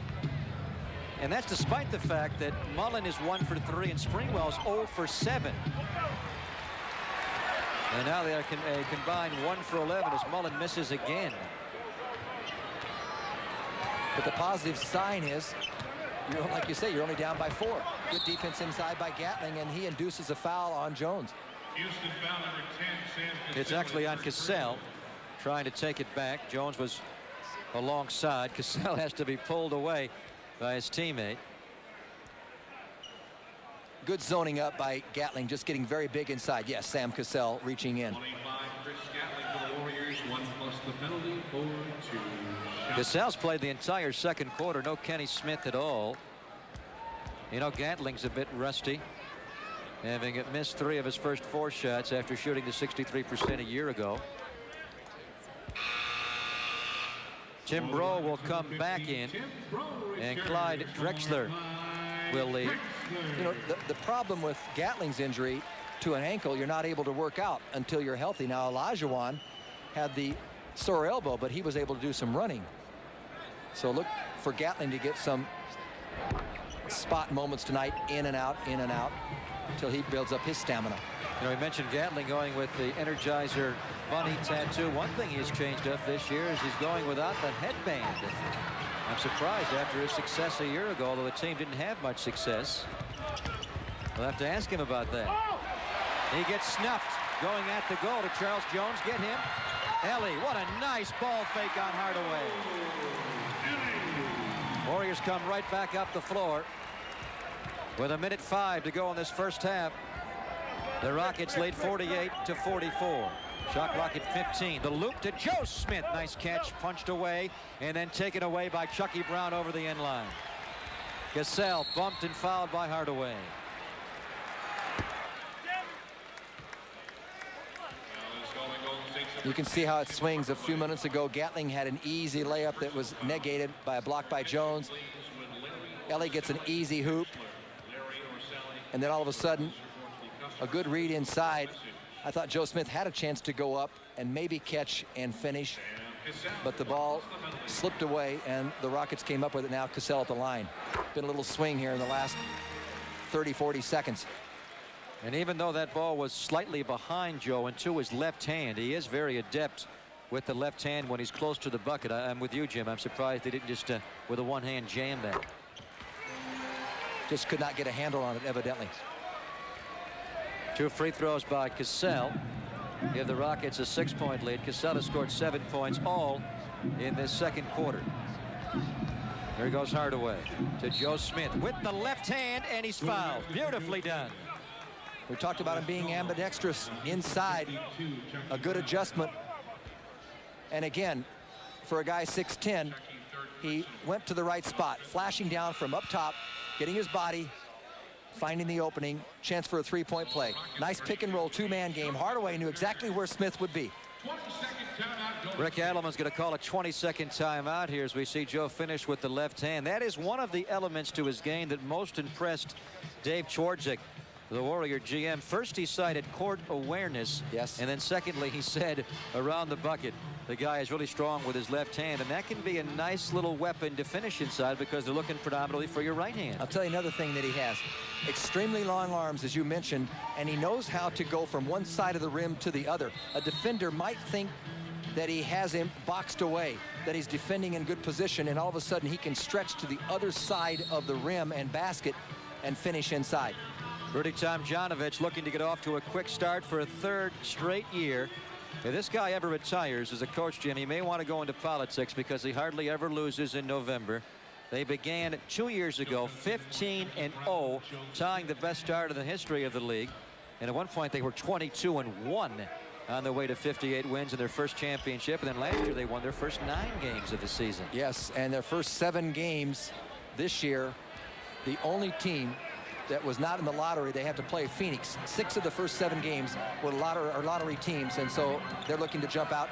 A: And that's despite the fact that Mullen is 1 for 3 and Springwell's 0 for 7. And now they are a combined 1 for 11 as Mullen misses again.
B: But the positive sign is, like you say, you're only down by 4. Good defense inside by Gatling, and he induces a foul on Jones.
C: Houston foul number 10, Sam Cassell.
A: It's actually on Cassell trying to take it back. Jones was alongside. Cassell has to be pulled away by his teammate.
B: Good zoning up by Gatling, just getting very big inside. Yes, Sam Cassell reaching in.
C: 25, Chris Gatling for the Warriors, 1 plus the penalty for 2.
A: Cassell's played the entire second quarter. No Kenny Smith at all. You know, Gatling's a bit rusty, having missed 3 of his first 4 shots after shooting to 63% a year ago. Tim Breaux will come back in, and Clyde Drexler will lead.
B: You know, the problem with Gatling's injury to an ankle, you're not able to work out until you're healthy. Now, Olajuwon had the sore elbow, but he was able to do some running. So look for Gatling to get some spot moments tonight, in and out, until he builds up his stamina.
A: You know, we mentioned Gatling going with the Energizer Bunny tattoo. One thing he's changed up this year is he's going without the headband. I'm surprised after his success a year ago, although the team didn't have much success. We'll have to ask him about that. He gets snuffed going at the goal to Charles Jones. Get him. Ellie, what a nice ball fake on Hardaway. Warriors come right back up the floor with 1:05 to go in this first half. The Rockets lead 48-44. Shot clock at 15. The loop to Joe Smith. Nice catch, punched away, and then taken away by Chucky Brown over the end line. Cassell bumped and fouled by Hardaway.
B: You can see how it swings. A few minutes ago, Gatling had an easy layup that was negated by a block by Jones. Ellie gets an easy hoop. And then all of a sudden, a good read inside. I thought Joe Smith had a chance to go up and maybe catch and finish, but the ball slipped away and the Rockets came up with it now. Cassell at the line. Been a little swing here in the last 30-40 seconds.
A: And even though that ball was slightly behind Joe and to his left hand, he is very adept with the left hand when he's close to the bucket. I'm with you, Jim. I'm surprised they didn't just with a one-hand jam that.
B: Just could not get a handle on it, evidently.
A: 2 free throws by Cassell. Give the Rockets a 6-point lead. Cassell has scored 7 points, all in this second quarter. There goes Hardaway to Joe Smith with the left hand, and he's fouled. Beautifully done.
B: We talked about him being ambidextrous inside. A good adjustment. And again, for a guy 6'10", he went to the right spot, flashing down from up top, getting his body, finding the opening, chance for a 3-point play. Nice pick and roll, 2-man game. Hardaway knew exactly where Smith would be.
A: Rick Adelman's going to call a 20-second timeout here as we see Joe finish with the left hand. That is one of the elements to his game that most impressed Dave Twardzik, the Warrior GM. First, he cited court awareness.
B: Yes.
A: And then secondly, he said around the bucket, the guy is really strong with his left hand, and that can be a nice little weapon to finish inside because they're looking predominantly for your right hand.
B: I'll tell you another thing that he has. Extremely long arms, as you mentioned, and he knows how to go from one side of the rim to the other. A defender might think that he has him boxed away, that he's defending in good position, and all of a sudden he can stretch to the other side of the rim and basket and finish inside.
A: Rudy Tomjanovich looking to get off to a quick start for a 3rd straight year. If this guy ever retires as a coach, Jim, he may want to go into politics because he hardly ever loses in November. They began 2 years ago, 15-0, tying the best start in the history of the league. And at one point, they were 22-1 on their way to 58 wins in their first championship. And then last year, they won their first 9 games of the season.
B: Yes, and their first 7 games this year, the only team that was not in the lottery, they had to play Phoenix. 6 of the first 7 games were lottery teams, and so they're looking to jump out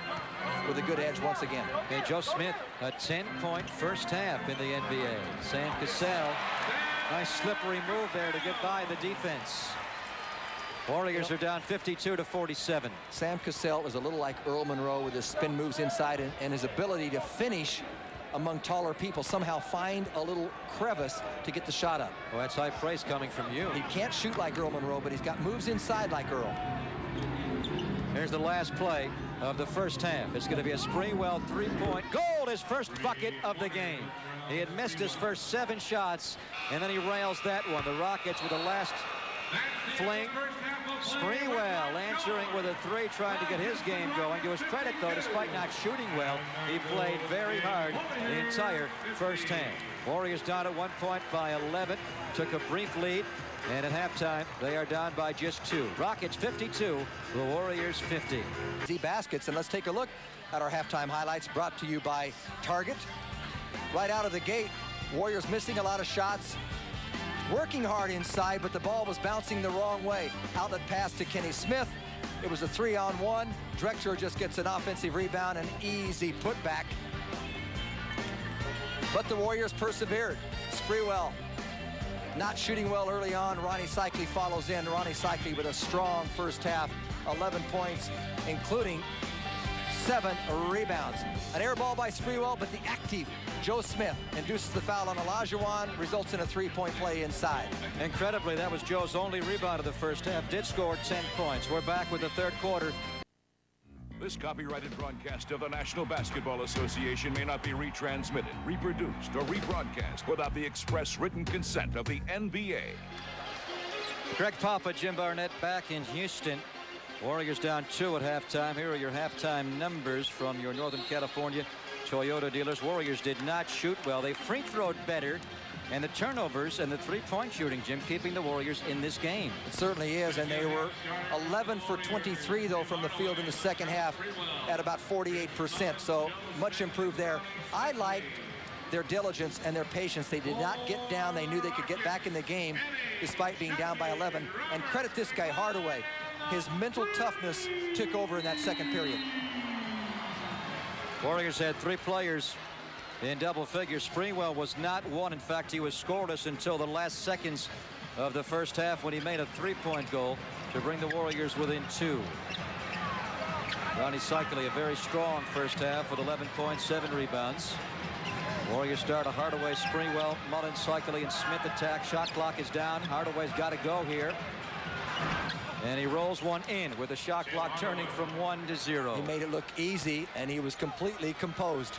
B: with a good edge once again.
A: Okay, Joe Smith, a 10-point first half in the NBA. Sam Cassell, nice slippery move there to get by the defense. Warriors are down 52-47.
B: Sam Cassell is a little like Earl Monroe with his spin moves inside and his ability to finish among taller people, somehow find a little crevice to get the shot up.
A: Well, that's high praise coming from you.
B: He can't shoot like Earl Monroe, but he's got moves inside like Earl.
A: Here's the last play of the first half. It's going to be a Sprewell 3-point goal, his first bucket of the game. He had missed his first 7 shots, and then he rails that one. The Rockets with the last fling. Sprewell answering with a 3, trying to get his game going. To his credit, though, despite not shooting well, he played very hard the entire first half. Warriors down at 1 point by 11. Took a brief lead, and at halftime, they are down by just 2. Rockets 52, the Warriors 50.
B: Baskets, and let's take a look at our halftime highlights brought to you by Target. Right out of the gate, Warriors missing a lot of shots. Working hard inside, but the ball was bouncing the wrong way. Outlet pass to Kenny Smith. It was a 3-on-1. Drexler just gets an offensive rebound, an easy putback. But the Warriors persevered. Sprewell not shooting well early on. Ronnie Cycli follows in. Ronnie Cycli with a strong first half, 11 points, including 7 rebounds. An air ball by Sprewell, but the active Joe Smith induces the foul on Olajuwon, results in a 3-point play inside.
A: Incredibly, that was Joe's only rebound of the first half. Did score 10 points. We're back with the 3rd quarter.
C: This copyrighted broadcast of the National Basketball Association may not be retransmitted, reproduced, or rebroadcast without the express written consent of the NBA.
A: Greg Papa, Jim Barnett back in Houston. Warriors down 2 at halftime. Here are your halftime numbers from your Northern California Toyota dealers. Warriors did not shoot well. They free throwed better And the turnovers and the three-point shooting, Jim, keeping the Warriors in this game.
B: It certainly is, and they were 11 for 23, though, from the field in the second half at about 48%, so much improved there. I liked their diligence and their patience. They did not get down. They knew they could get back in the game despite being down by 11. And credit this guy, Hardaway. His mental toughness took over in that second period.
A: Warriors had 3 players in double figures. Sprewell was not one. In fact, he was scoreless until the last seconds of the first half when he made a 3-point goal to bring the Warriors within 2. Ronnie Cycli, a very strong first half with 11 points, 7 rebounds. Warriors start a Hardaway, Sprewell, Mullen, Cycli, and Smith attack. Shot clock is down. Hardaway's got to go here. And he rolls one in with the shot clock turning from 1 to 0.
B: He made it look easy, and he was completely composed.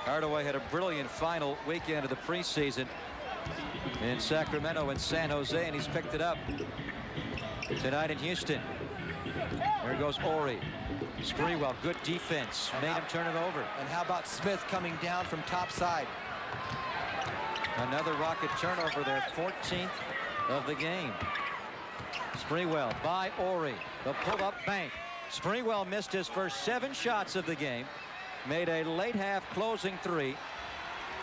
A: Hardaway had a brilliant final weekend of the preseason in Sacramento and San Jose, and he's picked it up tonight in Houston. There goes Horry. Sprewell, good defense, made him turn it over.
B: And how about Smith coming down from top side?
A: Another Rocket turnover, their 14th of the game. Sprewell by Horry, the pull-up bank. Sprewell missed his first 7 shots of the game, made a late half closing 3,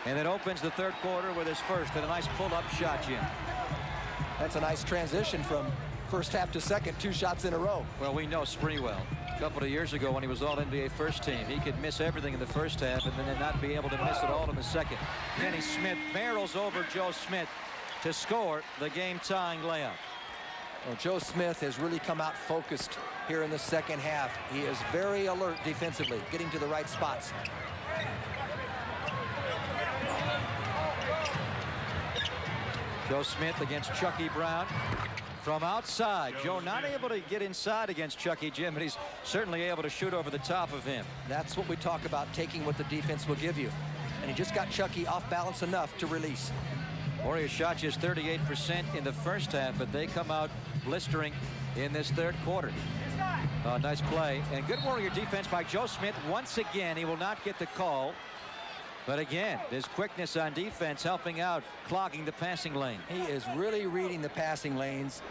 A: and it opens the third quarter with his first and a nice pull-up shot, Jim.
B: That's a nice transition from first half to second, 2 shots in a row.
A: Well, we know Sprewell. A couple of years ago when he was All-NBA first team, he could miss everything in the first half and then not be able to miss it all in the second. Kenny Smith barrels over Joe Smith to score the game-tying layup.
B: Well, Joe Smith has really come out focused here in the second half. He is very alert defensively, getting to the right spots.
A: Joe Smith against Chucky Brown. From outside, Joe not able to get inside against Chucky, Jim, but he's certainly able to shoot over the top of him.
B: That's what we talk about, taking what the defense will give you. And he just got Chucky off balance enough to release.
A: Warriors shot just 38% in the first half, but they come out blistering in this third quarter. Nice play. And good Warrior defense by Joe Smith. Once again, he will not get the call. But again, his quickness on defense helping out, clogging the passing lane.
B: He is really reading the passing lanes.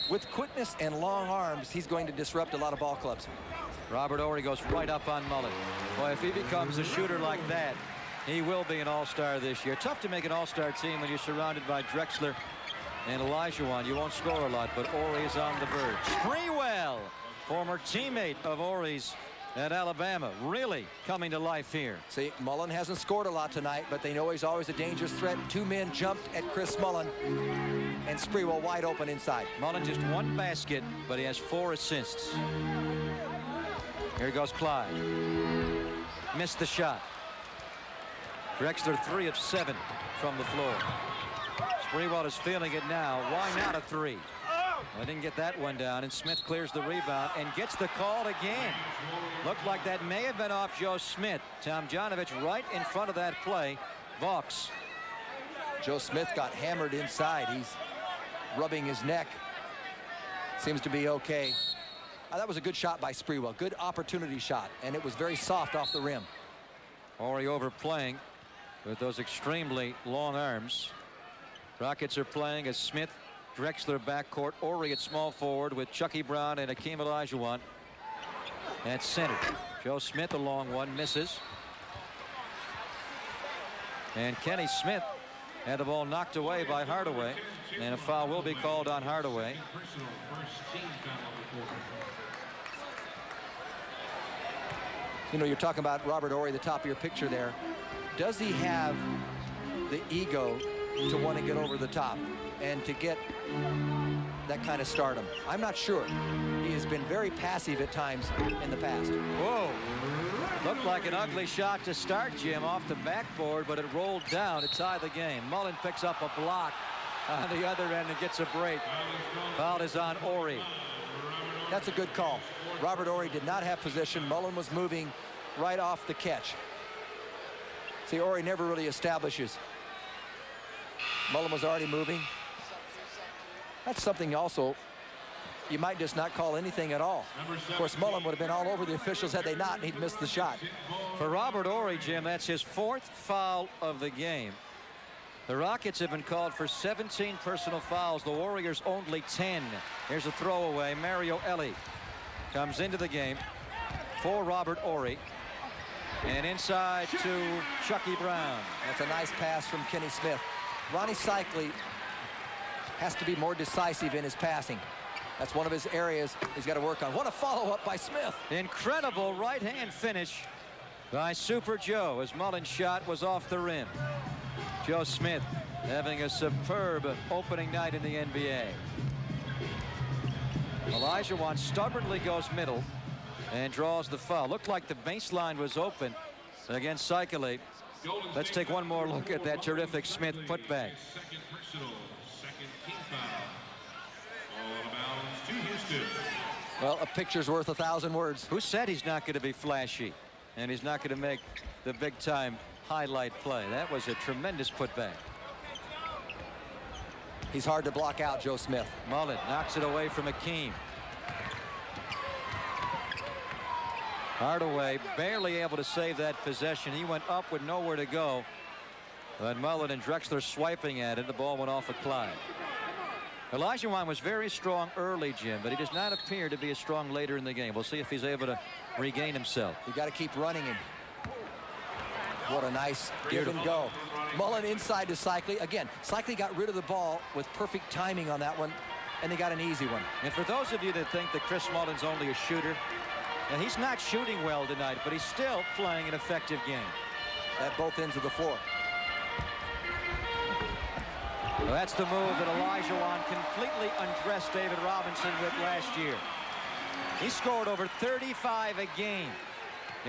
B: With quickness and long arms, he's going to disrupt a lot of ball clubs.
A: Robert Horry goes right up on Mullen. Boy, if he becomes a shooter like that, he will be an all-star this year. Tough to make an all-star team when you're surrounded by Drexler and Olajuwon. You won't score a lot, but Horry is on the verge. Sprewell, former teammate of Horry's at Alabama, really coming to life here.
B: See, Mullen hasn't scored a lot tonight, but they know he's always a dangerous threat. 2 men jumped at Chris Mullen, and Sprewell wide open inside.
A: Mullen just 1 basket, but he has 4 assists. Here goes Clyde. Missed the shot. Drexler 3 of 7 from the floor. Sprewell is feeling it now. Why not a 3? I didn't get that one down, and Smith clears the rebound and gets the call again. Looked like that may have been off Joe Smith. Tomjanovich right in front of that play. Vaughns.
B: Joe Smith got hammered inside. He's rubbing his neck. Seems to be okay. That was a good shot by Sprewell. Good opportunity shot, and it was very soft off the rim.
A: Horry overplaying with those extremely long arms. Rockets are playing as Smith, Drexler backcourt, Horry at small forward with Chucky Brown and Hakeem Olajuwon at center. Joe Smith a long one, misses. And Kenny Smith had the ball knocked away by Hardaway, and a foul will be called on Hardaway.
B: You know, you're talking about Robert Horry, the top of your picture there. Does he have the ego to want to get over the top and to get that kind of stardom? I'm not sure. He has been very passive at times in the past.
A: Whoa. Looked like an ugly shot to start, Jim, off the backboard, but it rolled down to tie the game. Mullen picks up a block on the other end and gets a break. Foul is on Horry.
B: That's a good call. Robert Horry did not have possession. Mullen was moving right off the catch. See, Horry never really establishes. Mullen was already moving. That's something also you might just not call anything at all. Of course, Mullen would have been all over the officials had they not, and he'd missed the shot.
A: For Robert Horry, Jim, that's his 4th foul of the game. The Rockets have been called for 17 personal fouls. The Warriors only 10. Here's a throwaway. Mario Elie comes into the game for Robert Horry. And inside to Chucky Brown.
B: That's a nice pass from Kenny Smith. Ronnie Cycli has to be more decisive in his passing. That's one of his areas he's got to work on. What a follow-up by Smith.
A: Incredible right-hand finish by Super Joe as Mullen's shot was off the rim. Joe Smith having a superb opening night in the NBA. Olajuwon stubbornly goes middle and draws the foul. Looked like the baseline was open against Cycli. Let's take one more look at that terrific Smith putback.
B: Well, a picture's worth 1,000 words.
A: Who said he's not going to be flashy and he's not going to make the big-time highlight play? That was a tremendous putback.
B: He's hard to block out, Joe Smith.
A: Mullen knocks it away from Akeem. Hardaway barely able to save that possession. He went up with nowhere to go. But Mullen and Drexler swiping at it. The ball went off of Clyde. Olajuwon was very strong early, Jim, but he does not appear to be as strong later in the game. We'll see if he's able to regain himself.
B: You got to keep running him. What a nice give and go. Mullen inside to Cycli. Again, Cycli got rid of the ball with perfect timing on that one, and they got an easy one.
A: And for those of you that think that Chris Mullen's only a shooter, and he's not shooting well tonight, but he's still playing an effective game.
B: At both ends of the floor.
A: Well, that's the move that Olajuwon completely undressed David Robinson with last year. He scored over 35 a game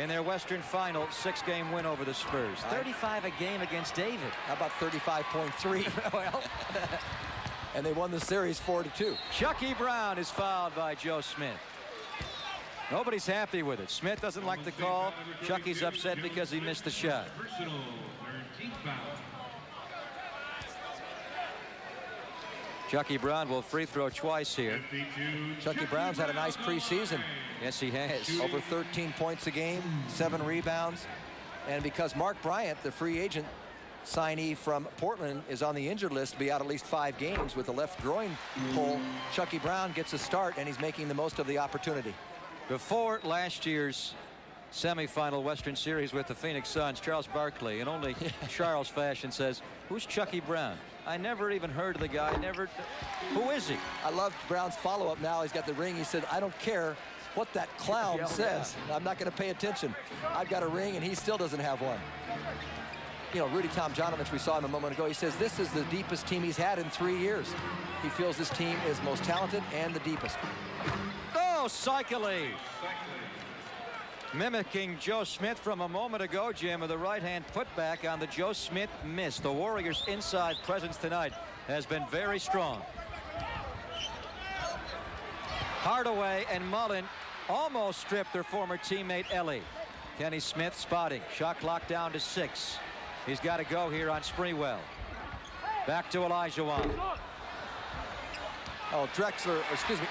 A: in their Western Final 6-game win over the Spurs. 35 a game against David.
B: How about 35.3? Well, and they won the series 4-2.
A: Chucky Brown is fouled by Joe Smith. Nobody's happy with it. Smith doesn't like the call. Chucky's upset because he missed the shot. Chucky Brown will free throw twice here.
B: Chucky Brown's had a nice preseason.
A: Yes, he has.
B: Over 13 points a game, 7 rebounds. And because Mark Bryant, the free agent signee from Portland, is on the injured list to be out at least 5 games with the left groin pull, Chucky Brown gets a start, and he's making the most of the opportunity.
A: Before last year's semifinal Western Series with the Phoenix Suns, Charles Barkley, in only Charles fashion, says, "Who's Chucky Brown? I never even heard of the guy. Who is he?"
B: I loved Brown's follow-up now. He's got the ring. He said, "I don't care what that clown says. I'm not going to pay attention. I've got a ring," and he still doesn't have one. You know, Rudy Tomjanovich, we saw him a moment ago. He says this is the deepest team he's had in 3 years. He feels this team is most talented and the deepest.
A: Oh, Cycli. Mimicking Joe Smith from a moment ago, Jim, with the right-hand putback on the Joe Smith miss. The Warriors' inside presence tonight has been very strong. Hardaway and Mullen almost stripped their former teammate Elie. Kenny Smith spotting. Shot clock down to 6. He's got to go here on Sprewell. Back to Olajuwon.
B: Oh,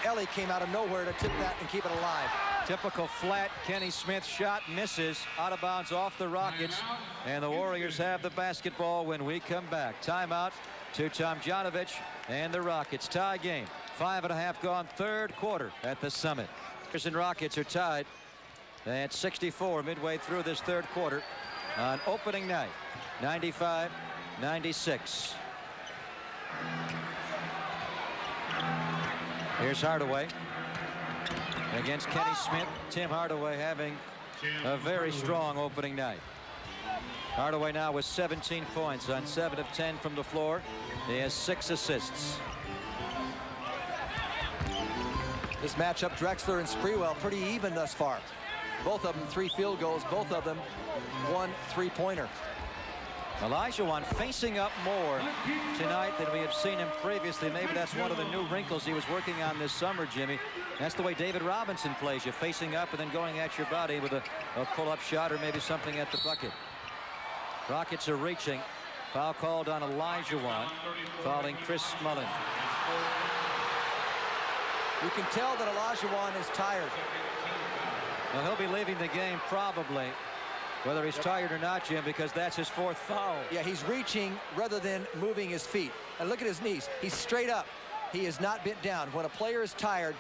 B: Elie came out of nowhere to tip that and keep it alive.
A: Typical flat Kenny Smith shot, misses, out of bounds off the Rockets, and the Warriors have the basketball when we come back. Timeout to Tomjanovich and the Rockets. Tie game. 5.5 gone, third quarter at the Summit. Warriors and Rockets are tied at 64 midway through this third quarter on opening night. 95-96. Here's Hardaway against Kenny Smith. Tim Hardaway having a very strong opening night. Hardaway now with 17 points on 7 of 10 from the floor. He has 6 assists.
B: This matchup, Drexler and Sprewell, pretty even thus far. Both of them 3 field goals, both of them 1 3-pointer.
A: Olajuwon facing up more tonight than we have seen him previously. Maybe that's one of the new wrinkles he was working on this summer, Jimmy. That's the way David Robinson plays you, facing up and then going at your body with a pull-up shot or maybe something at the bucket. Rockets are reaching. Foul called on Olajuwon, fouling Chris Mullen.
B: You can tell that Olajuwon is tired.
A: Well, he'll be leaving the game probably Whether he's tired or not, Jim, because that's his 4th foul.
B: Yeah, he's reaching rather than moving his feet. And look at his knees. He's straight up. He is not bent down. When a player is tired,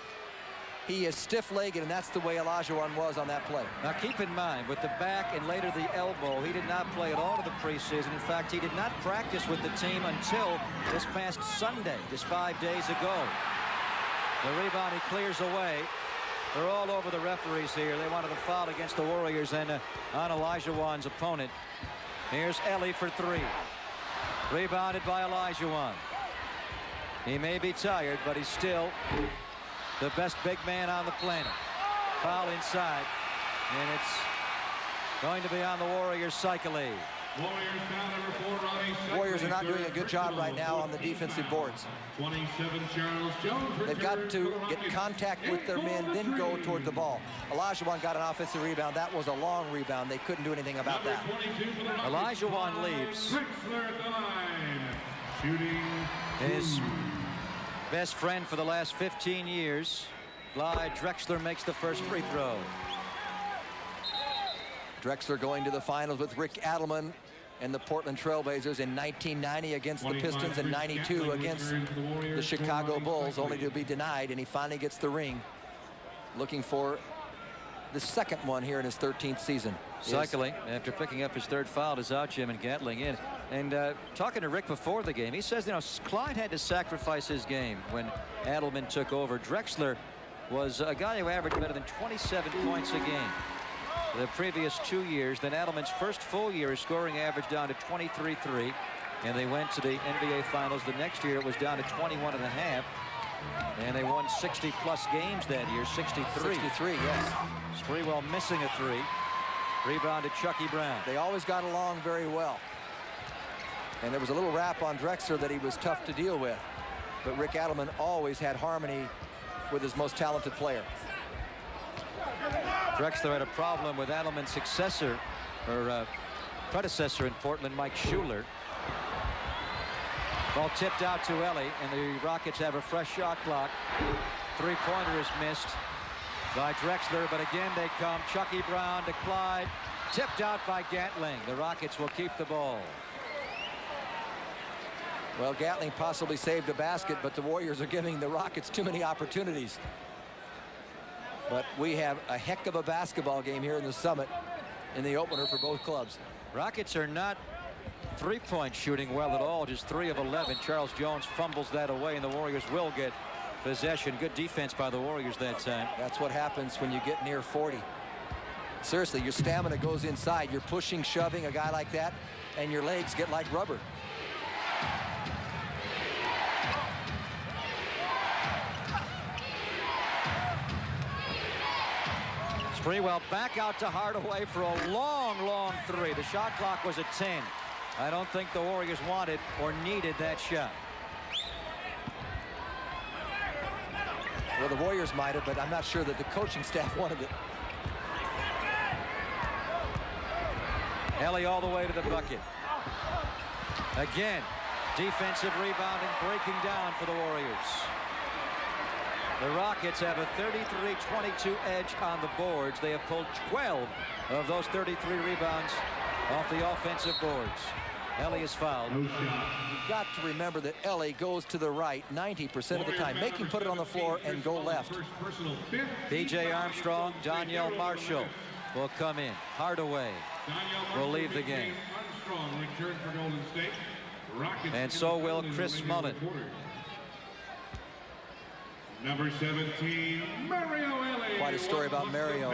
B: he is stiff-legged, and that's the way Olajuwon was on that play.
A: Now keep in mind, with the back and later the elbow, he did not play at all to the preseason. In fact, he did not practice with the team until this past Sunday, just 5 days ago. The rebound he clears away. They're all over the referees here. They wanted a foul against the Warriors and on Olajuwon's opponent. Here's Ellie for 3. Rebounded by Olajuwon. He may be tired, but he's still the best big man on the planet. Foul inside, and it's going to be on the Warriors' cycle lead.
B: Warriors are not doing a good job right now on the defensive boards.
I: 27, Charles Jones.
B: They've got to get contact with their men, then go toward the ball. Olajuwon got an offensive rebound. That was a long rebound. They couldn't do anything about that.
A: Olajuwon leaves. His best friend for the last 15 years, Clyde Drexler, makes the first free throw.
B: Drexler going to the finals with Rick Adelman and the Portland Trailblazers in 1990 against the Pistons and 92 against the Chicago Bulls, only to be denied, and he finally gets the ring. Looking for the second one here in his 13th season.
A: Cycling after picking up his 3rd foul is out, Jim, and Gatling in. And talking to Rick before the game, he says, you know, Clyde had to sacrifice his game when Adelman took over. Drexler was a guy who averaged better than 27 points a game the previous 2 years. Then Adelman's first full year, his scoring average down to 23.3, and they went to the NBA Finals. The next year it was down to 21.5, and they won 60-plus games that year, 63.
B: 63, yes.
A: Sprewell missing a 3. Rebound to Chucky Brown.
B: They always got along very well. And there was a little rap on Drexler that he was tough to deal with. But Rick Adelman always had harmony with his most talented player.
A: Drexler had a problem with Adelman's successor, or predecessor in Portland, Mike Schuler. Ball tipped out to Ellie, and the Rockets have a fresh shot clock. 3-pointer is missed by Drexler, but again they come. Chucky Brown to Clyde, tipped out by Gatling. The Rockets will keep the ball.
B: Well, Gatling possibly saved a basket, but the Warriors are giving the Rockets too many opportunities. But we have a heck of a basketball game here in the Summit in the opener for both clubs.
A: Rockets are not 3-point shooting well at all, just 3 of 11. Charles Jones fumbles that away, and the Warriors will get possession. Good defense by the Warriors that time.
B: That's what happens when you get near 40. Seriously, your stamina goes inside. You're pushing, shoving a guy like that, and your legs get like rubber.
A: Sprewell back out to Hardaway for a long, long 3. The shot clock was at 10. I don't think the Warriors wanted or needed that shot.
B: Well, the Warriors might have, but I'm not sure that the coaching staff wanted it.
A: Ellie all the way to the bucket. Again, defensive rebound and breaking down for the Warriors. The Rockets have a 33-22 edge on the boards. They have pulled 12 of those 33 rebounds off the offensive boards. Ellie is fouled.
B: You've got to remember that Ellie goes to the right 90% of the time. Make him put it on the floor and go left.
A: B.J. Armstrong, Danielle Marshall will come in. Hardaway will leave the game. And so will Chris Mullin.
I: Number 17, Mario Elie.
B: Quite a story about Mario.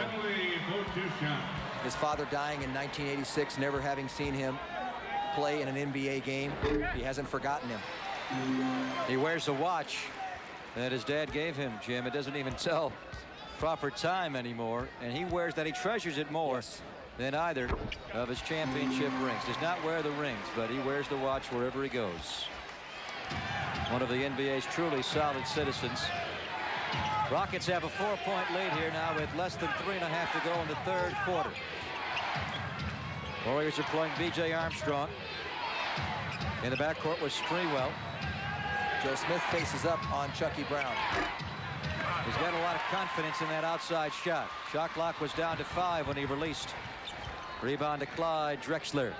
B: His father dying in 1986, never having seen him play in an NBA game. He hasn't forgotten him.
A: He wears a watch that his dad gave him, Jim. It doesn't even tell proper time anymore, and he wears that. He treasures it more than either of his championship rings. Does not wear the rings, but he wears the watch wherever he goes. One of the NBA's truly solid citizens. Rockets have a 4-point lead here now with less than 3.5 to go in the third quarter. Warriors are playing B.J. Armstrong. In the backcourt was Sprewell.
B: Joe Smith faces up on Chucky Brown.
A: He's got a lot of confidence in that outside shot. Shot clock was down to 5 when he released. Rebound to Clyde Drexler.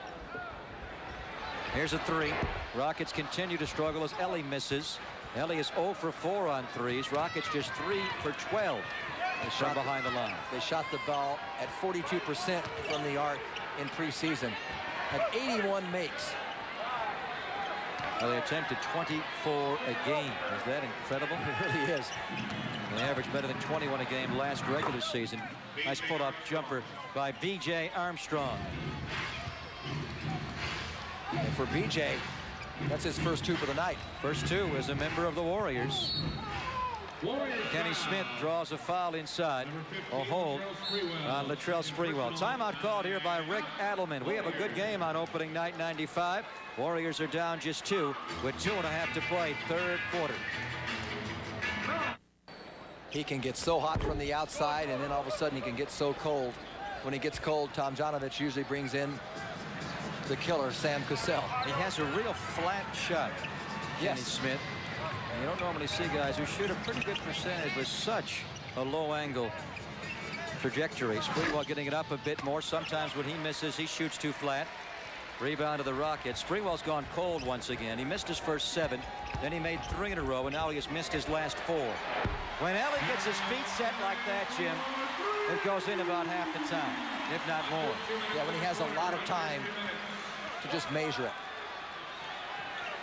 A: Here's a three. Rockets continue to struggle as Ellie misses. Ellie is 0 for 4 on threes. Rockets just 3 for 12 from behind the line.
B: They shot the ball at 42% from the arc in preseason. At 81 makes.
A: Well, they attempted 24 a game. Is that incredible?
B: It really is.
A: They averaged better than 21 a game last regular season. Nice pull-up jumper by B.J. Armstrong.
B: And for B.J., that's his first 2 for the night.
A: First 2 as a member of the Warriors. Kenny Smith draws a foul inside. A hold on Latrell Sprewell. Timeout called here by Rick Adelman. We have a good game on opening night 95. Warriors are down just 2 with 2.5 to play, third quarter.
B: He can get so hot from the outside, and then all of a sudden he can get so cold. When he gets cold, Tomjanovich usually brings in the killer, Sam Cassell.
A: He has a real flat shot, Kenny Smith. And you don't normally see guys who shoot a pretty good percentage with such a low angle trajectory. Sprewell getting it up a bit more. Sometimes when he misses, he shoots too flat. Rebound to the Rockets. Sprewell's gone cold once again. He missed his first 7. Then he made 3 in a row, and now he has missed his last 4. When Ellie gets his feet set like that, Jim, it goes in about half the time, if not more.
B: Yeah, when he has a lot of time to just measure it.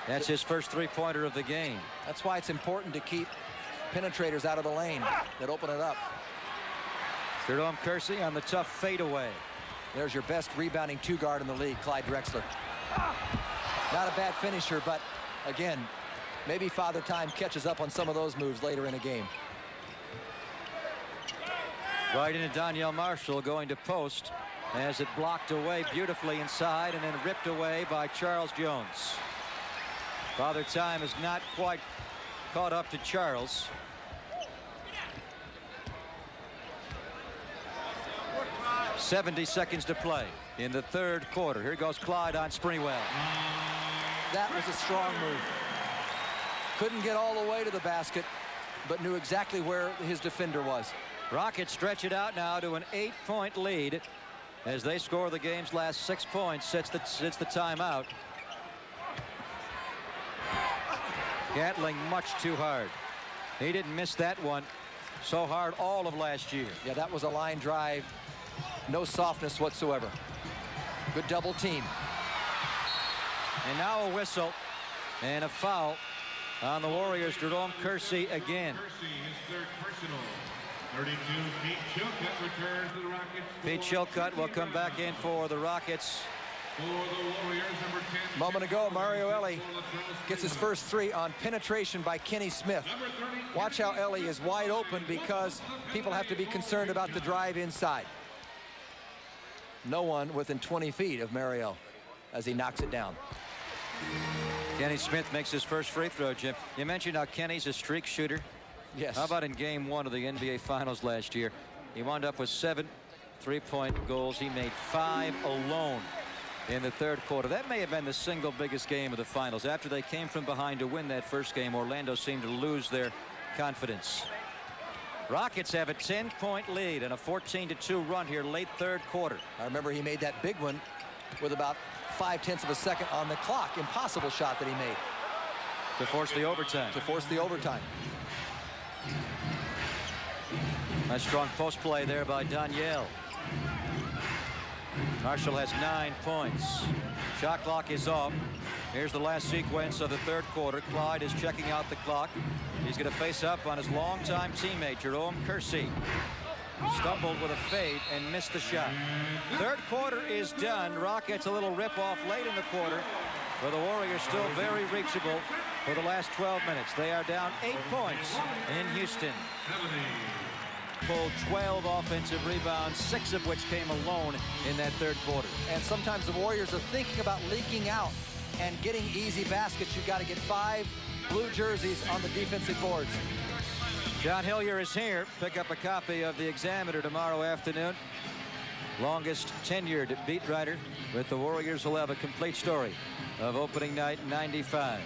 A: That's his first 3-pointer of the game.
B: That's why it's important to keep penetrators out of the lane that open it up.
A: Jerome Kersey on the tough fadeaway.
B: There's your best rebounding 2 guard in the league, Clyde Drexler. Not a bad finisher, but again, maybe Father Time catches up on some of those moves later in a game.
A: Right into Donyell Marshall going to post as it blocked away beautifully inside and then ripped away by Charles Jones. Father Time is not quite caught up to Charles. .70 seconds to play in the third quarter. Here goes Clyde on Sprewell.
B: That was a strong move. Couldn't get all the way to the basket, but knew exactly where his defender was.
A: Rockets stretch it out now to an 8-point lead as they score the game's last 6 points. Sits the timeout. Gatling much too hard. He didn't miss that one so hard all of last year.
B: Yeah, that was a line drive. No softness whatsoever. Good double team.
A: And now a whistle and a foul on the Warriors. Jerome Kersey again.
I: Kersey, his third personal. 32, Pete Chilcutt returns to the Rockets.
A: Pete Chilcutt will come back in for the Rockets.
I: For the Warriors, number 10.
B: Moment ago, Mario Elie gets his first 3 on penetration by Kenny Smith. Watch how Elie is wide open because people have to be concerned about the drive inside. No one within 20 feet of Mario as he knocks it down.
A: Kenny Smith makes his first free throw, Jim. You mentioned how Kenny's a streak shooter.
B: Yes.
A: How about in game 1 of the NBA Finals last year? He wound up with 7 3-point goals. He made 5 alone in the third quarter. That may have been the single biggest game of the finals. After they came from behind to win that first game, Orlando seemed to lose their confidence. Rockets have a 10-point lead and a 14-2 run here late third quarter.
B: I remember he made that big one with about 0.5 of a second on the clock. Impossible shot that he made.
A: To force the overtime.
B: To force the overtime.
A: Nice strong post play there by Donyell. Marshall has 9 points. Shot clock is off. Here's the last sequence of the third quarter. Clyde is checking out the clock. He's going to face up on his longtime teammate, Jerome Kersey. Stumbled with a fade and missed the shot. Third quarter is done. Rockets a little rip-off late in the quarter, but the Warriors still very reachable for the last 12 minutes. They are down 8 points in Houston. Pulled 12 offensive rebounds, 6 of which came alone in that third quarter.
B: And sometimes the Warriors are thinking about leaking out and getting easy baskets. You've got to get 5 blue jerseys on the defensive boards.
A: John Hillier is here. Pick up a copy of the Examiner tomorrow afternoon. Longest tenured beat writer with the Warriors will have a complete story of opening night 95.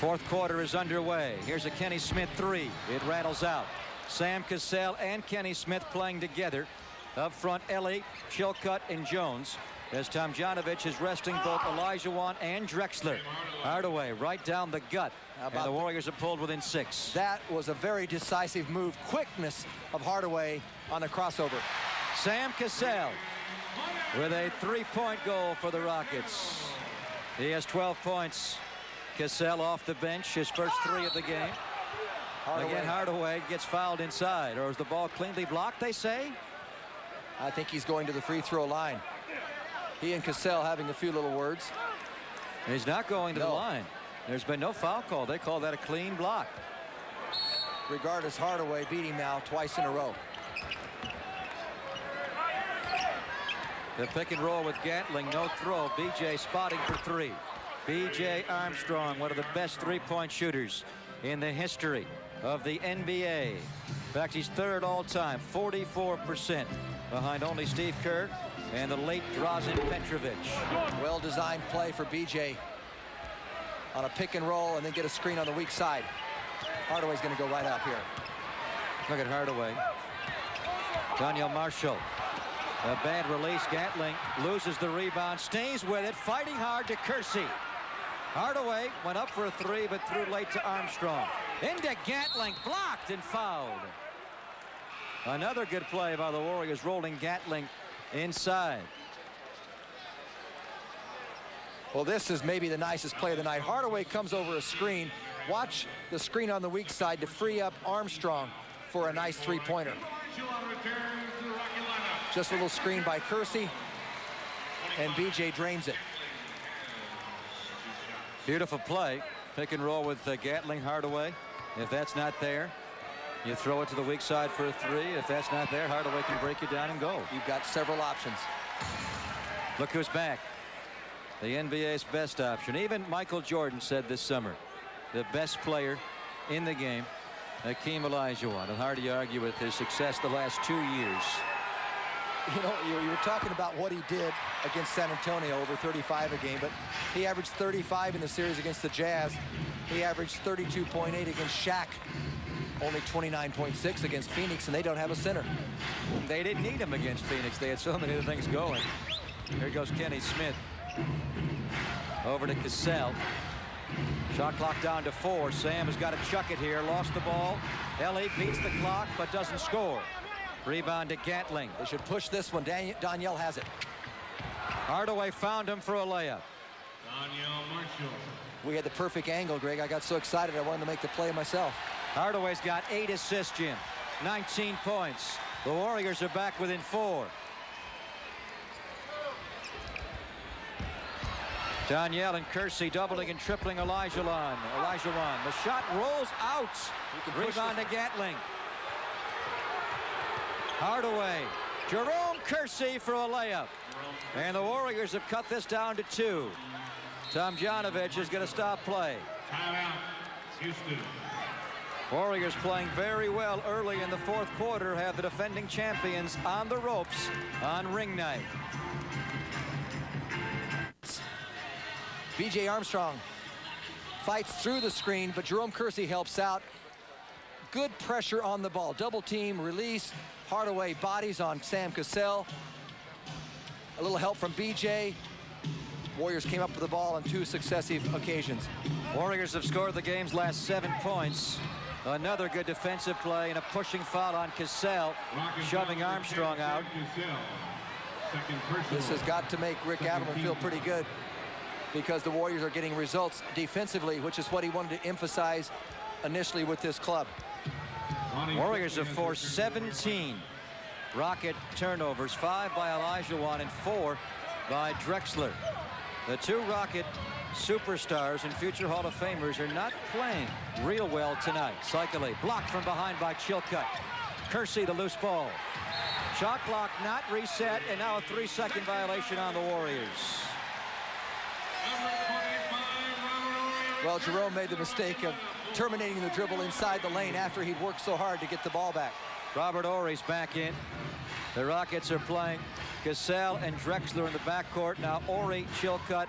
A: Fourth quarter is underway. Here's a Kenny Smith 3. It rattles out. Sam Cassell and Kenny Smith playing together. Up front, Ellie, Chilcutt, and Jones, as Tomjanovich is resting both Olajuwon and Drexler. Hardaway right down the gut. And the Warriors have pulled within 6.
B: That was a very decisive move. Quickness of Hardaway on the crossover.
A: Sam Cassell with a 3-point goal for the Rockets. He has 12 points. Cassell off the bench, his first 3 of the game. Again, Hardaway gets fouled inside. Or is the ball cleanly blocked, they say?
B: I think he's going to the free throw line. He and Cassell having a few little words.
A: He's not going to the line. There's been no foul call. They call that a clean block.
B: Regardless, Hardaway beat him now twice in a row.
A: The pick and roll with Gatling, no throw. BJ spotting for 3. BJ Armstrong, one of the best 3-point shooters in the history of the NBA. In fact, he's 3rd all-time, 44%, behind only Steve Kerr and the late Drazen Petrovic.
B: Well-designed play for BJ on a pick and roll and then get a screen on the weak side. Hardaway's going to go right up here.
A: Look at Hardaway. Daniel Marshall. A bad release. Gatling loses the rebound, stays with it, fighting hard to Kersey. Hardaway went up for a 3, but threw late to Armstrong. Into Gatling, blocked and fouled. Another good play by the Warriors, rolling Gatling inside.
B: Well, this is maybe the nicest play of the night. Hardaway comes over a screen. Watch the screen on the weak side to free up Armstrong for a nice 3-pointer. Just a little screen by Kersey, and BJ drains it.
A: Beautiful play. Pick and roll with Gatling, Hardaway. If that's not there, you throw it to the weak side for a 3. If that's not there, Hardaway can break you down and go.
B: You've got several options.
A: Look who's back. The NBA's best option. Even Michael Jordan said this summer, the best player in the game, Hakeem Olajuwon. And hard to argue with his success the last 2 years.
B: You know, you were talking about what he did against San Antonio, over 35 a game, but he averaged 35 in the series against the Jazz. He averaged 32.8 against Shaq, only 29.6 against Phoenix, and they don't have a center.
A: They didn't need him against Phoenix. They had so many other things going. Here goes Kenny Smith. Over to Cassell. Shot clock down to 4. Sam has got to chuck it here. Lost the ball. Ellie beats the clock, but doesn't score. Rebound to Gatling.
B: They should push this one. Danielle has it.
A: Hardaway found him for a layup.
I: Daniel Marshall.
B: We had the perfect angle, Greg. I got so excited I wanted to make the play myself.
A: Hardaway's got 8 assists, Jim. 19 points. The Warriors are back within 4. Danielle and Kersey doubling and tripling Olajuwon. The shot rolls out. Rebound to Gatling. Hardaway. Jerome Kersey for a layup. And the Warriors have cut this down to 2. Tomjanovich is going to stop play.
I: Timeout, Houston.
A: Warriors playing very well early in the 4th quarter, have the defending champions on the ropes on ring night.
B: BJ Armstrong fights through the screen, but Jerome Kersey helps out. Good pressure on the ball. Double team, release. Hardaway bodies on Sam Cassell. A little help from BJ. Warriors came up with the ball on 2 successive occasions.
A: Warriors have scored the game's last 7 points. Another good defensive play and a pushing foul on Cassell, shoving Armstrong out.
B: This has got to make Rick Adelman feel pretty good, because the Warriors are getting results defensively, which is what he wanted to emphasize initially with this club.
A: Warriors have forced 17 Rocket turnovers, 5 by Olajuwon and 4 by Drexler. The 2 Rocket superstars and future Hall of Famers are not playing real well tonight. Cycling blocked from behind by Chilcutt. Kersey, the loose ball. Shot clock not reset, and now a 3-second violation on the Warriors.
B: Well, Jerome made the mistake of terminating the dribble inside the lane after he'd worked so hard to get the ball back.
A: Robert Horry's back in. The Rockets are playing Cassell and Drexler in the backcourt. Now Horry, Chilcutt,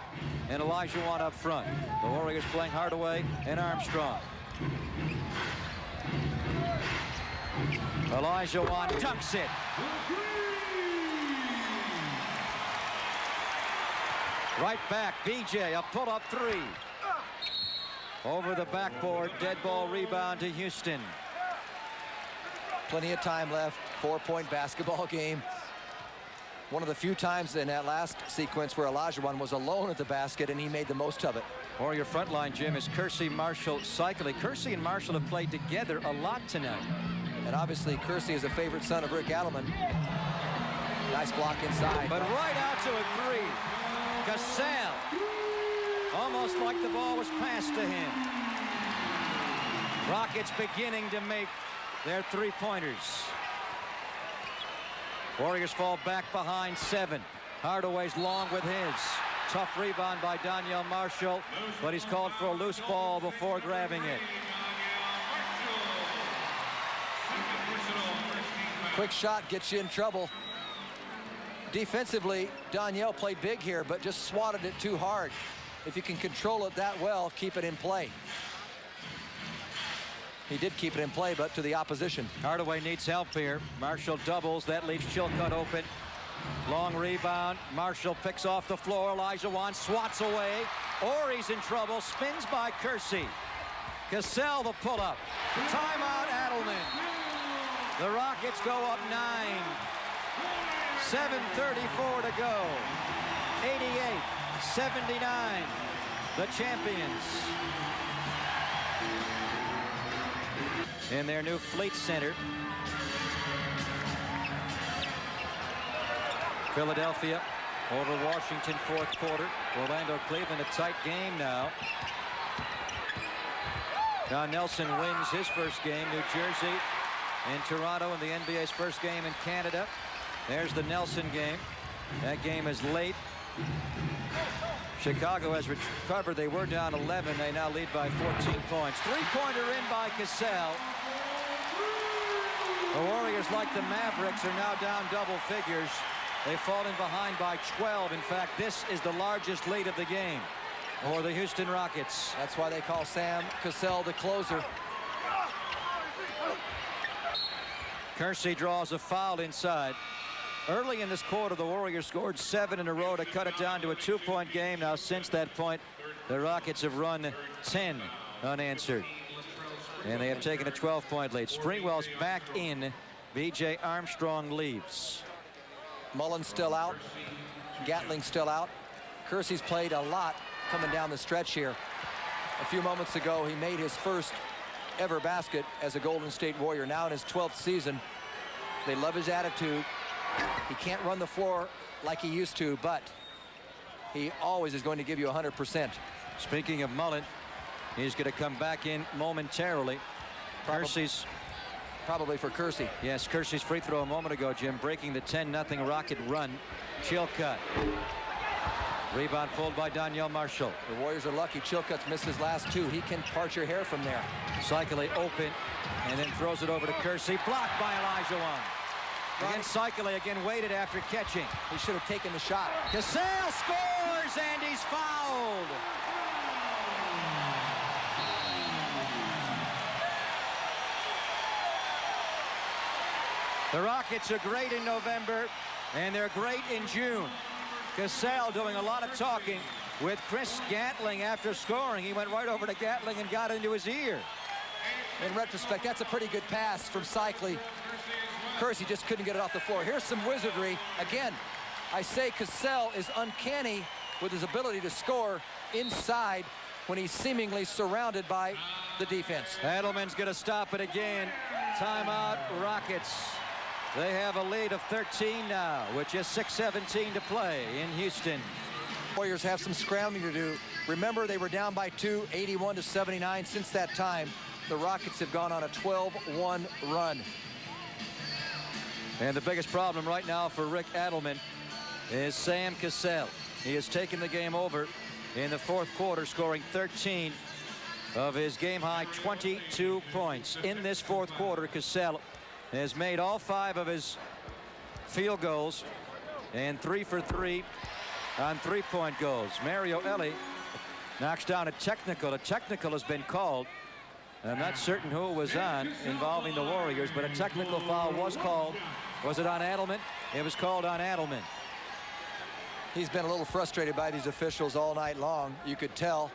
A: and Olajuwon up front. The Warriors playing Hardaway and Armstrong. Olajuwon dunks it. Right back, BJ, a pull-up three. Over the backboard, dead ball rebound to Houston.
B: Plenty of time left, 4-point basketball game. One of the few times in that last sequence where Olajuwon was alone at the basket, and he made the most of it.
A: Warrior front line, Jim, is Kersey, Marshall, Cycling. Kersey and Marshall have played together a lot tonight.
B: And obviously, Kersey is a favorite son of Rick Adelman. Nice block inside.
A: But right out to a three. Cassell. Almost like the ball was passed to him. Rockets beginning to make their three-pointers. Warriors fall back behind 7. Hardaway's long with his. Tough rebound by Donyell Marshall, but he's called for a loose ball before grabbing it.
B: Quick shot gets you in trouble. Defensively, Donyell played big here, but just swatted it too hard. If you can control it that well, keep it in play. He did keep it in play, but to the opposition.
A: Hardaway needs help here. Marshall doubles. That leaves Chilcutt open. Long rebound. Marshall picks off the floor. Olajuwon swats away. Horry's in trouble. Spins by Kersey. Cassell the pull-up. Timeout Adelman. The Rockets go up 9. 7:34 to go. 88-79. The champions. In their new Fleet Center. Philadelphia over Washington, fourth quarter. Orlando, Cleveland, a tight game now. Don Nelson wins his first game. New Jersey and Toronto in the NBA's first game in Canada. There's the Nelson game. That game is late. Chicago has recovered. They were down 11. They now lead by 14 points. Three-pointer in by Cassell. The Warriors, like the Mavericks, are now down double figures. They've fallen behind by 12. In fact, this is the largest lead of the game for the Houston Rockets.
B: That's why they call Sam Cassell the closer.
A: Kersey draws a foul inside. Early in this quarter, the Warriors scored 7 in a row to cut it down to a 2-point game. Now, since that point, the Rockets have run 10 unanswered. And they have taken a 12-point lead. Springwell's back in. B.J. Armstrong leaves.
B: Mullen's still out. Gatling still out. Kersey's played a lot coming down the stretch here. A few moments ago, he made his first ever basket as a Golden State Warrior. Now in his 12th season. They love his attitude. He can't run the floor like he used to, but he always is going to give you 100%.
A: Speaking of Mullen, he's going to come back in momentarily. Kersey's
B: probably for Kersey.
A: Yes, Kersey's free throw a moment ago, Jim, breaking the 10-0 Rocket run. Chilcutt. Rebound pulled by Donyell Marshall.
B: The Warriors are lucky. Chilcutt's missed his last 2. He can part your hair from there.
A: Cycling open and then throws it over to Kersey. Blocked by Olajuwon. Again, Cycling again waited after catching.
B: He should have taken the shot.
A: Cassell scores and he's fouled. The Rockets are great in November, and they're great in June. Cassell doing a lot of talking with Chris Gatling after scoring. He went right over to Gatling and got into his ear.
B: In retrospect, that's a pretty good pass from Cycling. Kersey just couldn't get it off the floor. Here's some wizardry. Again, I say Cassell is uncanny with his ability to score inside when he's seemingly surrounded by the defense.
A: Adelman's going to stop it again. Timeout, Rockets. They have a lead of 13 now, with just 6:17 to play in Houston.
B: Warriors have some scrambling to do. Remember, they were down by 2, 81-79. Since that time, the Rockets have gone on a 12-1 run.
A: And the biggest problem right now for Rick Adelman is Sam Cassell. He has taken the game over in the fourth quarter, scoring 13 of his game-high 22 points. In this fourth quarter, Cassell has made all 5 of his field goals and 3 for 3 on three-point goals. Mario Elie knocks down a technical. A technical has been called. I'm not certain who it was on involving the Warriors, but a technical foul was called. Was it on Adelman? It was called on Adelman.
B: He's been a little frustrated by these officials all night long. You could tell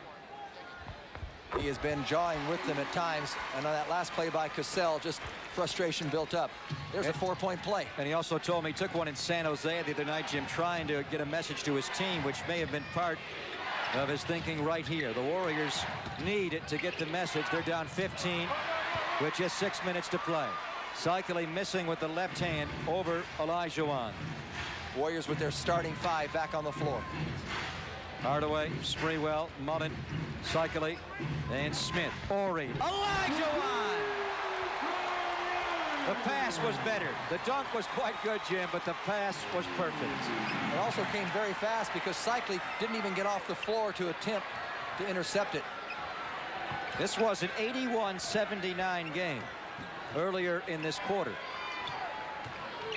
B: he has been jawing with them at times. And on that last play by Cassell, just frustration built up. There's a 4-point play.
A: And he also told me he took one in San Jose the other night, Jim, trying to get a message to his team, which may have been part of his thinking right here. The Warriors need to get the message. They're down 15 with just 6 minutes to play. Cycling missing with the left hand over Olajuwon.
B: Warriors with their starting 5 back on the floor.
A: Hardaway, Sprewell, Mullen, Cycling, and Smith. Ori. Olajuwon! The pass was better. The dunk was quite good, Jim, but the pass was perfect.
B: It also came very fast because Cycling didn't even get off the floor to attempt to intercept it.
A: This was an 81-79 game earlier in this quarter.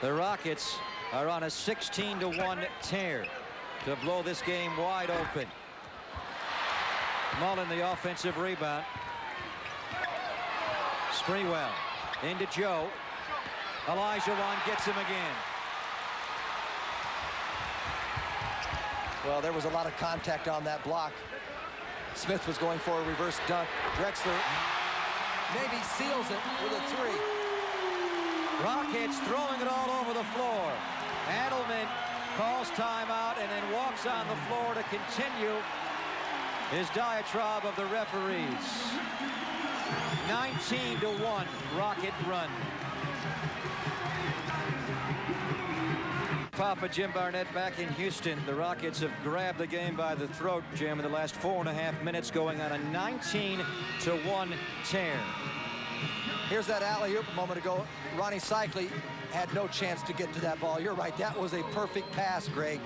A: The Rockets are on a 16-1 tear to blow this game wide open. Mullen the offensive rebound. Sprewell into Joe. Olajuwon gets him again.
B: Well, there was a lot of contact on that block. Smith was going for a reverse dunk. Drexler maybe seals it with a 3.
A: Rockets throwing it all over the floor. Adelman calls timeout and then walks on the floor to continue his diatribe of the referees. 19-1 Rocket run. Papa Jim Barnett back in Houston. The Rockets have grabbed the game by the throat, Jim, in the last 4.5 minutes, going on a 19-1 tear.
B: Here's that alley-oop a moment ago. Ronnie Cycli had no chance to get to that ball. You're right, that was a perfect pass, Greg.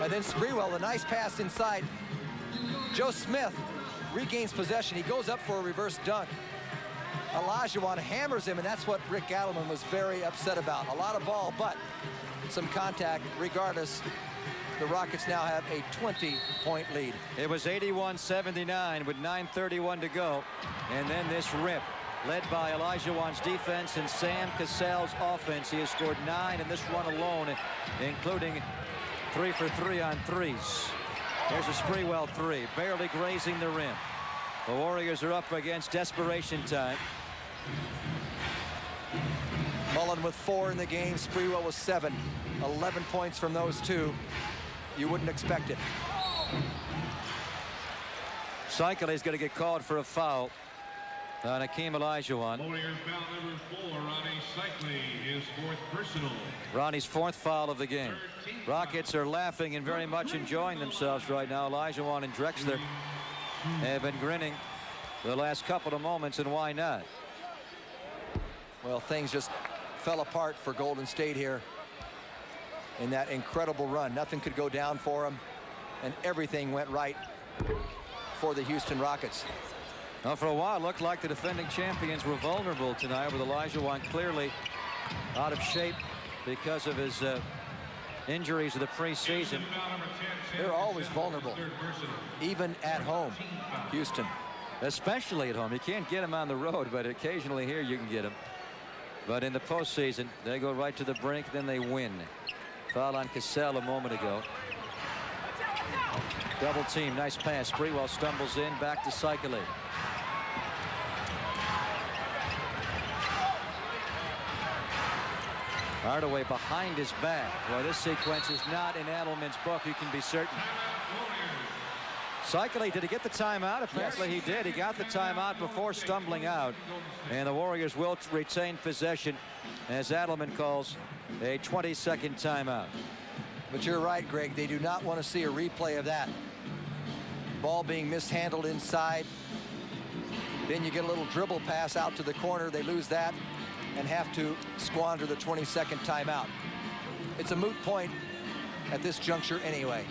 B: And then Sprewell, a nice pass inside. Joe Smith regains possession. He goes up for a reverse dunk. Olajuwon hammers him, and that's what Rick Adelman was very upset about. A lot of ball, but some contact. Regardless, the Rockets now have a 20-point lead.
A: It was 81-79 with 9:31 to go. And then this rip, led by Olajuwon's defense and Sam Cassell's offense. He has scored 9 in this run alone, including 3 for 3 on threes. There's a Sprewell 3, barely grazing the rim. The Warriors are up against desperation time.
B: Mullen with 4 in the game. Sprewell with 7. 11 points from those two. You wouldn't expect it.
A: Cycling is going to get called for a foul on Hakeem Olajuwon.
I: Warriors foul number 4, Ronnie Cycling, his 4th personal.
A: Ronnie's 4th foul of the game. Rockets are laughing and very much enjoying themselves right now. Olajuwon and Drexler have been grinning the last couple of moments, and why not?
B: Well, things just fell apart for Golden State here in that incredible run. Nothing could go down for them, and everything went right for the Houston Rockets.
A: Now, for a while, it looked like the defending champions were vulnerable tonight, with Olajuwon clearly out of shape because of his injuries of the preseason.
B: They're always vulnerable, even at home, Houston.
A: Especially at home. You can't get him on the road, but occasionally here you can get him. But in the postseason, they go right to the brink, then they win. Foul on Cassell a moment ago. Double team, nice pass. Sprewell stumbles in, back to Cycling. Hardaway behind his back. Well, this sequence is not in Adelman's book, you can be certain. Cycling, did he get the timeout? Apparently he did. He got the timeout before stumbling out. And the Warriors will retain possession as Adelman calls a 20-second timeout.
B: But you're right, Greg. They do not want to see a replay of that. Ball being mishandled inside. Then you get a little dribble pass out to the corner. They lose that and have to squander the 20-second timeout. It's a moot point at this juncture anyway.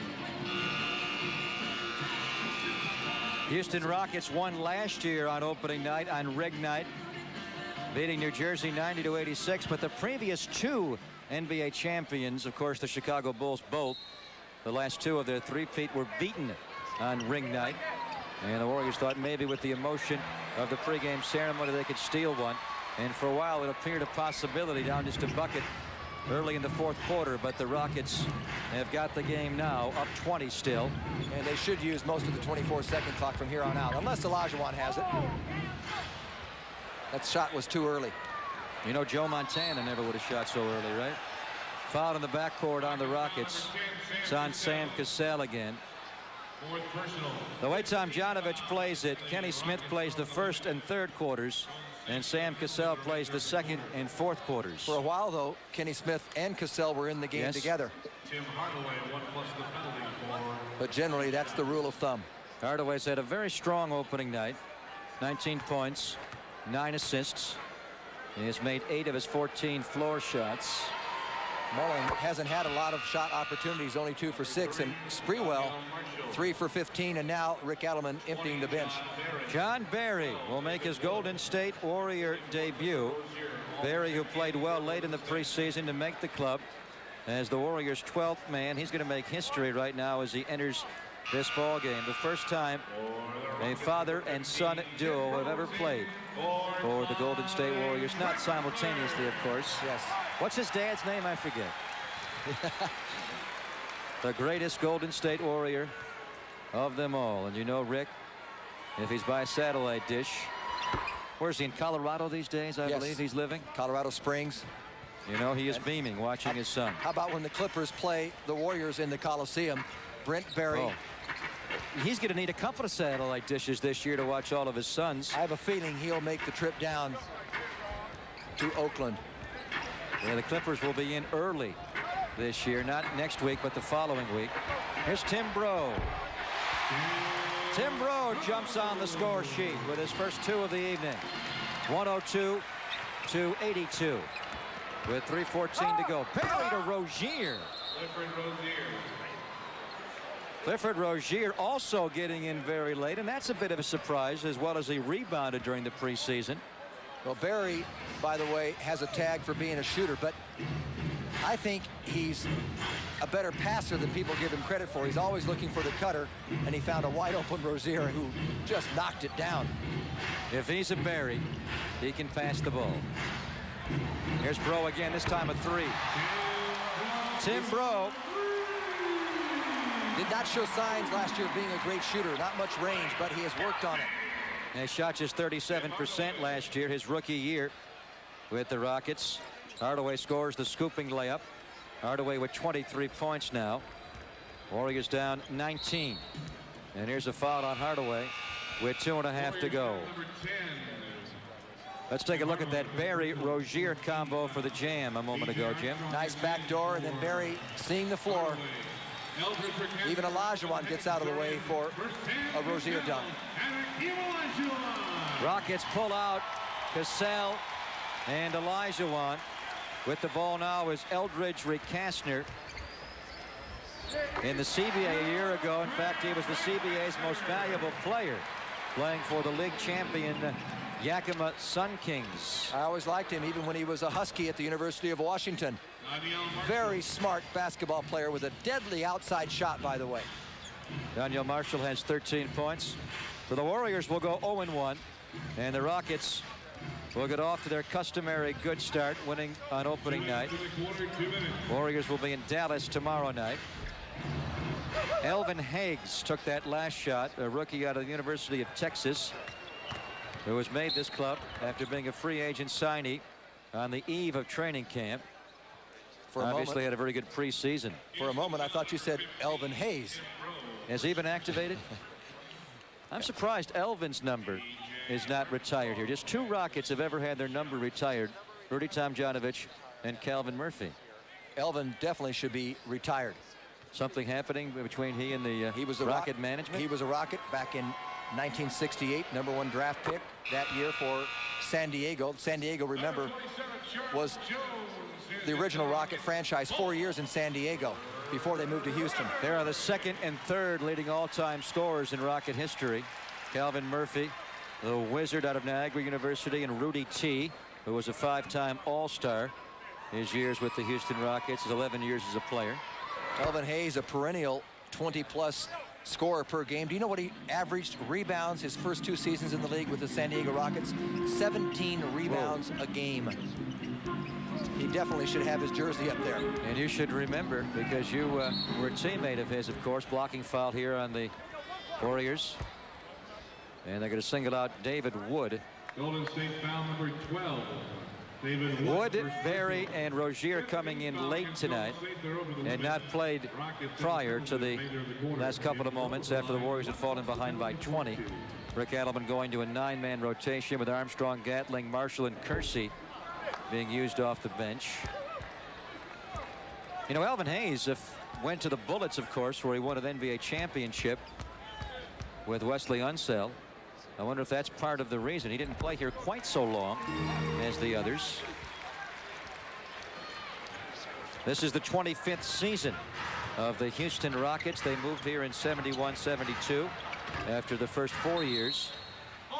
A: Houston Rockets won last year on opening night, on Rig Night, beating New Jersey 90-86. But the previous 2 NBA champions, of course, the Chicago Bulls, both, the last 2 of their three-peat were beaten on Ring Night. And the Warriors thought maybe with the emotion of the pregame ceremony they could steal one. And for a while it appeared a possibility, down just a bucket early in the fourth quarter, but the Rockets have got the game now up 20 still.
B: And they should use most of the 24-second clock from here on out, unless Olajuwon has it. That shot was too early.
A: You know, Joe Montana never would have shot so early, right? Foul in the backcourt on the Rockets. It's on Sam Cassell again. The way Tomljanovic plays it, Kenny Smith plays the first and third quarters, and Sam Cassell plays the second and fourth quarters.
B: For a while, though, Kenny Smith and Cassell were in the game together.
I: Tim Hardaway, 1 plus the penalty for.
B: But generally, that's the rule of thumb.
A: Hardaway's had a very strong opening night. 19 points, 9 assists. He has made 8 of his 14 floor shots.
B: Mullen hasn't had a lot of shot opportunities, only 2 for 6, and Sprewell 3 for 15, and now Rick Adelman emptying the bench.
A: John Barry will make his Golden State Warrior debut. Barry, who played well late in the preseason to make the club as the Warriors' 12th man. He's going to make history right now as he enters this ball game. The first time a father and son duo have ever played for the Golden State Warriors. Not simultaneously, of course.
B: Yes.
A: What's his dad's name? I forget. The greatest Golden State Warrior of them all. And you know, Rick, if he's by satellite dish, where's he, in Colorado these days? I believe he's living.
B: Colorado Springs.
A: You know, he is beaming watching his son.
B: How about when the Clippers play the Warriors in the Coliseum? Brent Barry.
A: Oh. He's going to need a couple of satellite dishes this year to watch all of his sons.
B: I have a feeling he'll make the trip down to Oakland.
A: Yeah, the Clippers will be in early this year, not next week, but the following week. Here's Tim Bro. Tim Bro jumps on the score sheet with his first 2 of the evening. 102 to 82 with 3:14 to go. Barry to Rozier. Clifford Rozier also getting in very late, and that's a bit of a surprise, as well as he rebounded during the preseason.
B: Well, Barry, by the way, has a tag for being a shooter, but I think he's a better passer than people give him credit for. He's always looking for the cutter, and he found a wide open Rozier who just knocked it down.
A: If he's a Barry, he can pass the ball. Here's Bro again, this time a 3. Tim Bro
B: did not show signs last year of being a great shooter. Not much range, but he has worked on it.
A: And he shot just 37% last year, his rookie year with the Rockets. Hardaway scores the scooping layup. Hardaway with 23 points now. Warriors down 19. And here's a foul on Hardaway with 2.5 to go. Let's take a look at that Barry-Rozier combo for the Jam a moment ago, Jim.
B: Nice backdoor, and then Barry seeing the floor. Even Olajuwon gets out of the way for a Rozier dunk.
A: Rockets pull out Cassell and Olajuwon. With the ball now is Eldridge Recastner. In the CBA a year ago, in fact, he was the CBA's most valuable player, playing for the league champion Yakima Sun Kings.
B: I always liked him, even when he was a Husky at the University of Washington. Very smart basketball player with a deadly outside shot, by the way.
A: Daniel Marshall has 13 points. For the Warriors, will go 0-1, and the Rockets will get off to their customary good start, winning on opening night. Warriors will be in Dallas tomorrow night. Elvin Higgs took that last shot, a rookie out of the University of Texas, who has made this club after being a free agent signee on the eve of training camp. Obviously had a very good preseason.
B: For a moment, I thought you said Elvin Hayes.
A: Has he been activated? I'm surprised Elvin's number is not retired here. Just 2 Rockets have ever had their number retired. Rudy Tomljanovic and Calvin Murphy.
B: Elvin definitely should be retired.
A: Something happening between he and the Rocket management?
B: He was a Rocket back in 1968, #1 draft pick that year for San Diego. San Diego, remember, was the original Rocket franchise, 4 years in San Diego before they moved to Houston.
A: There are the 2nd and 3rd leading all-time scorers in Rocket history. Calvin Murphy, the wizard out of Niagara University, and Rudy T, who was a 5-time All-Star. His years with the Houston Rockets, his 11 years as a player.
B: Elvin Hayes, a perennial 20-plus scorer per game. Do you know what he averaged rebounds his first 2 seasons in the league with the San Diego Rockets? 17 rebounds a game. he definitely should have his jersey up there.
A: And you should remember, because you were a teammate of his, of course, blocking foul here on the Warriors. And they're going to single out David Wood.
I: Golden State foul number 12. David
A: Wood, Berry, and Rozier coming in late tonight and not played prior to the last couple of moments after the Warriors had fallen behind by 20. Rick Adelman going to a 9-man rotation with Armstrong, Gatling, Marshall, and Kersey being used off the bench. You know, Elvin Hayes went to the Bullets, of course, where he won an NBA championship with Wesley Unseld. I wonder if that's part of the reason. He didn't play here quite so long as the others. This is the 25th season of the Houston Rockets. They moved here in 71-72 after the first 4 years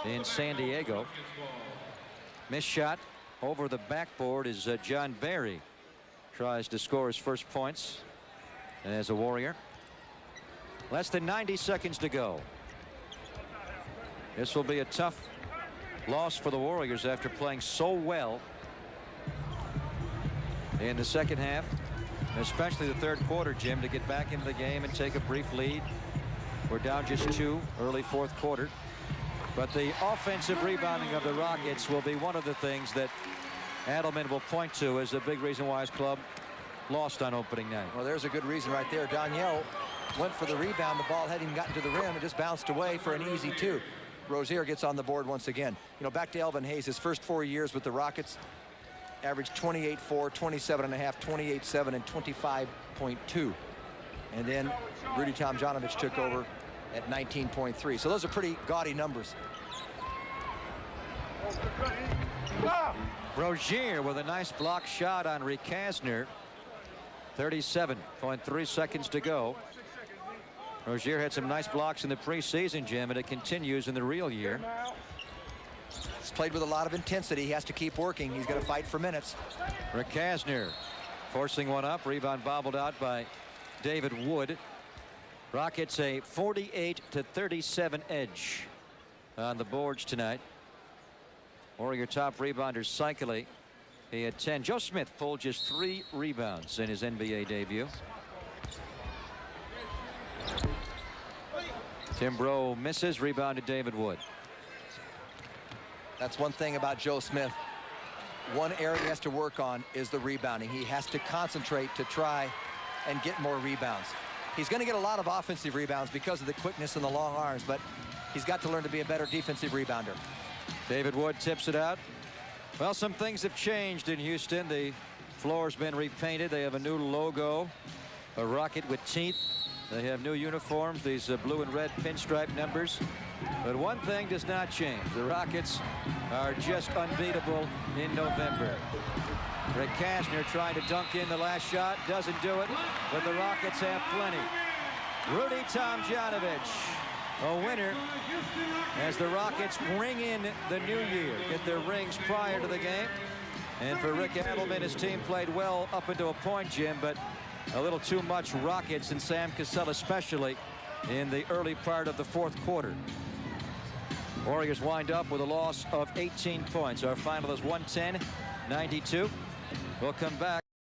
A: in San Diego. Missed shot over the backboard as John Barry tries to score his first points as a Warrior. Less than 90 seconds to go. This will be a tough loss for the Warriors after playing so well in the second half, especially the third quarter, Jim, to get back into the game and take a brief lead. We're down just 2 early fourth quarter. But the offensive rebounding of the Rockets will be one of the things that Adelman will point to as a big reason why his club lost on opening night.
B: Well, there's a good reason right there. Danielle went for the rebound. The ball hadn't even gotten to the rim. It just bounced away for an easy 2. Rozier gets on the board once again. You know, back to Elvin Hayes, his first 4 years with the Rockets, averaged 28-4, 27.5, 28-7, and 25.2. And then Rudy Tomjanovich took over at 19.3. So those are pretty gaudy numbers.
A: Rozier with a nice block shot on Rick Kasner. 37.3 seconds to go. Rozier had some nice blocks in the preseason, Jim, and it continues in the real year.
B: He's played with a lot of intensity. He has to keep working. He's going to fight for minutes.
A: Rick Kasner forcing one up. Rebound bobbled out by David Wood. Rockets a 48-37 edge on the boards tonight. Warrior top rebounder Cycli. He had 10. Joe Smith pulled just 3 rebounds in his NBA debut. Timbro misses. Rebounded David Wood.
B: That's one thing about Joe Smith. One area he has to work on is the rebounding. He has to concentrate to try and get more rebounds. He's going to get a lot of offensive rebounds because of the quickness and the long arms, but he's got to learn to be a better defensive rebounder.
A: David Wood tips it out. Well, some things have changed in Houston. The floor's been repainted. They have a new logo, a rocket with teeth. They have new uniforms, these blue and red pinstripe numbers. But one thing does not change. The Rockets are just unbeatable in November. Rick Kasner trying to dunk in the last shot. Doesn't do it, but the Rockets have plenty. Rudy Tomjanovich, a winner as the Rockets ring in the new year. Get their rings prior to the game. And for Rick Adelman, his team played well up until a point, Jim, but a little too much Rockets and Sam Cassell especially in the early part of the fourth quarter. Warriors wind up with a loss of 18 points. Our final is 110-92. We'll come back.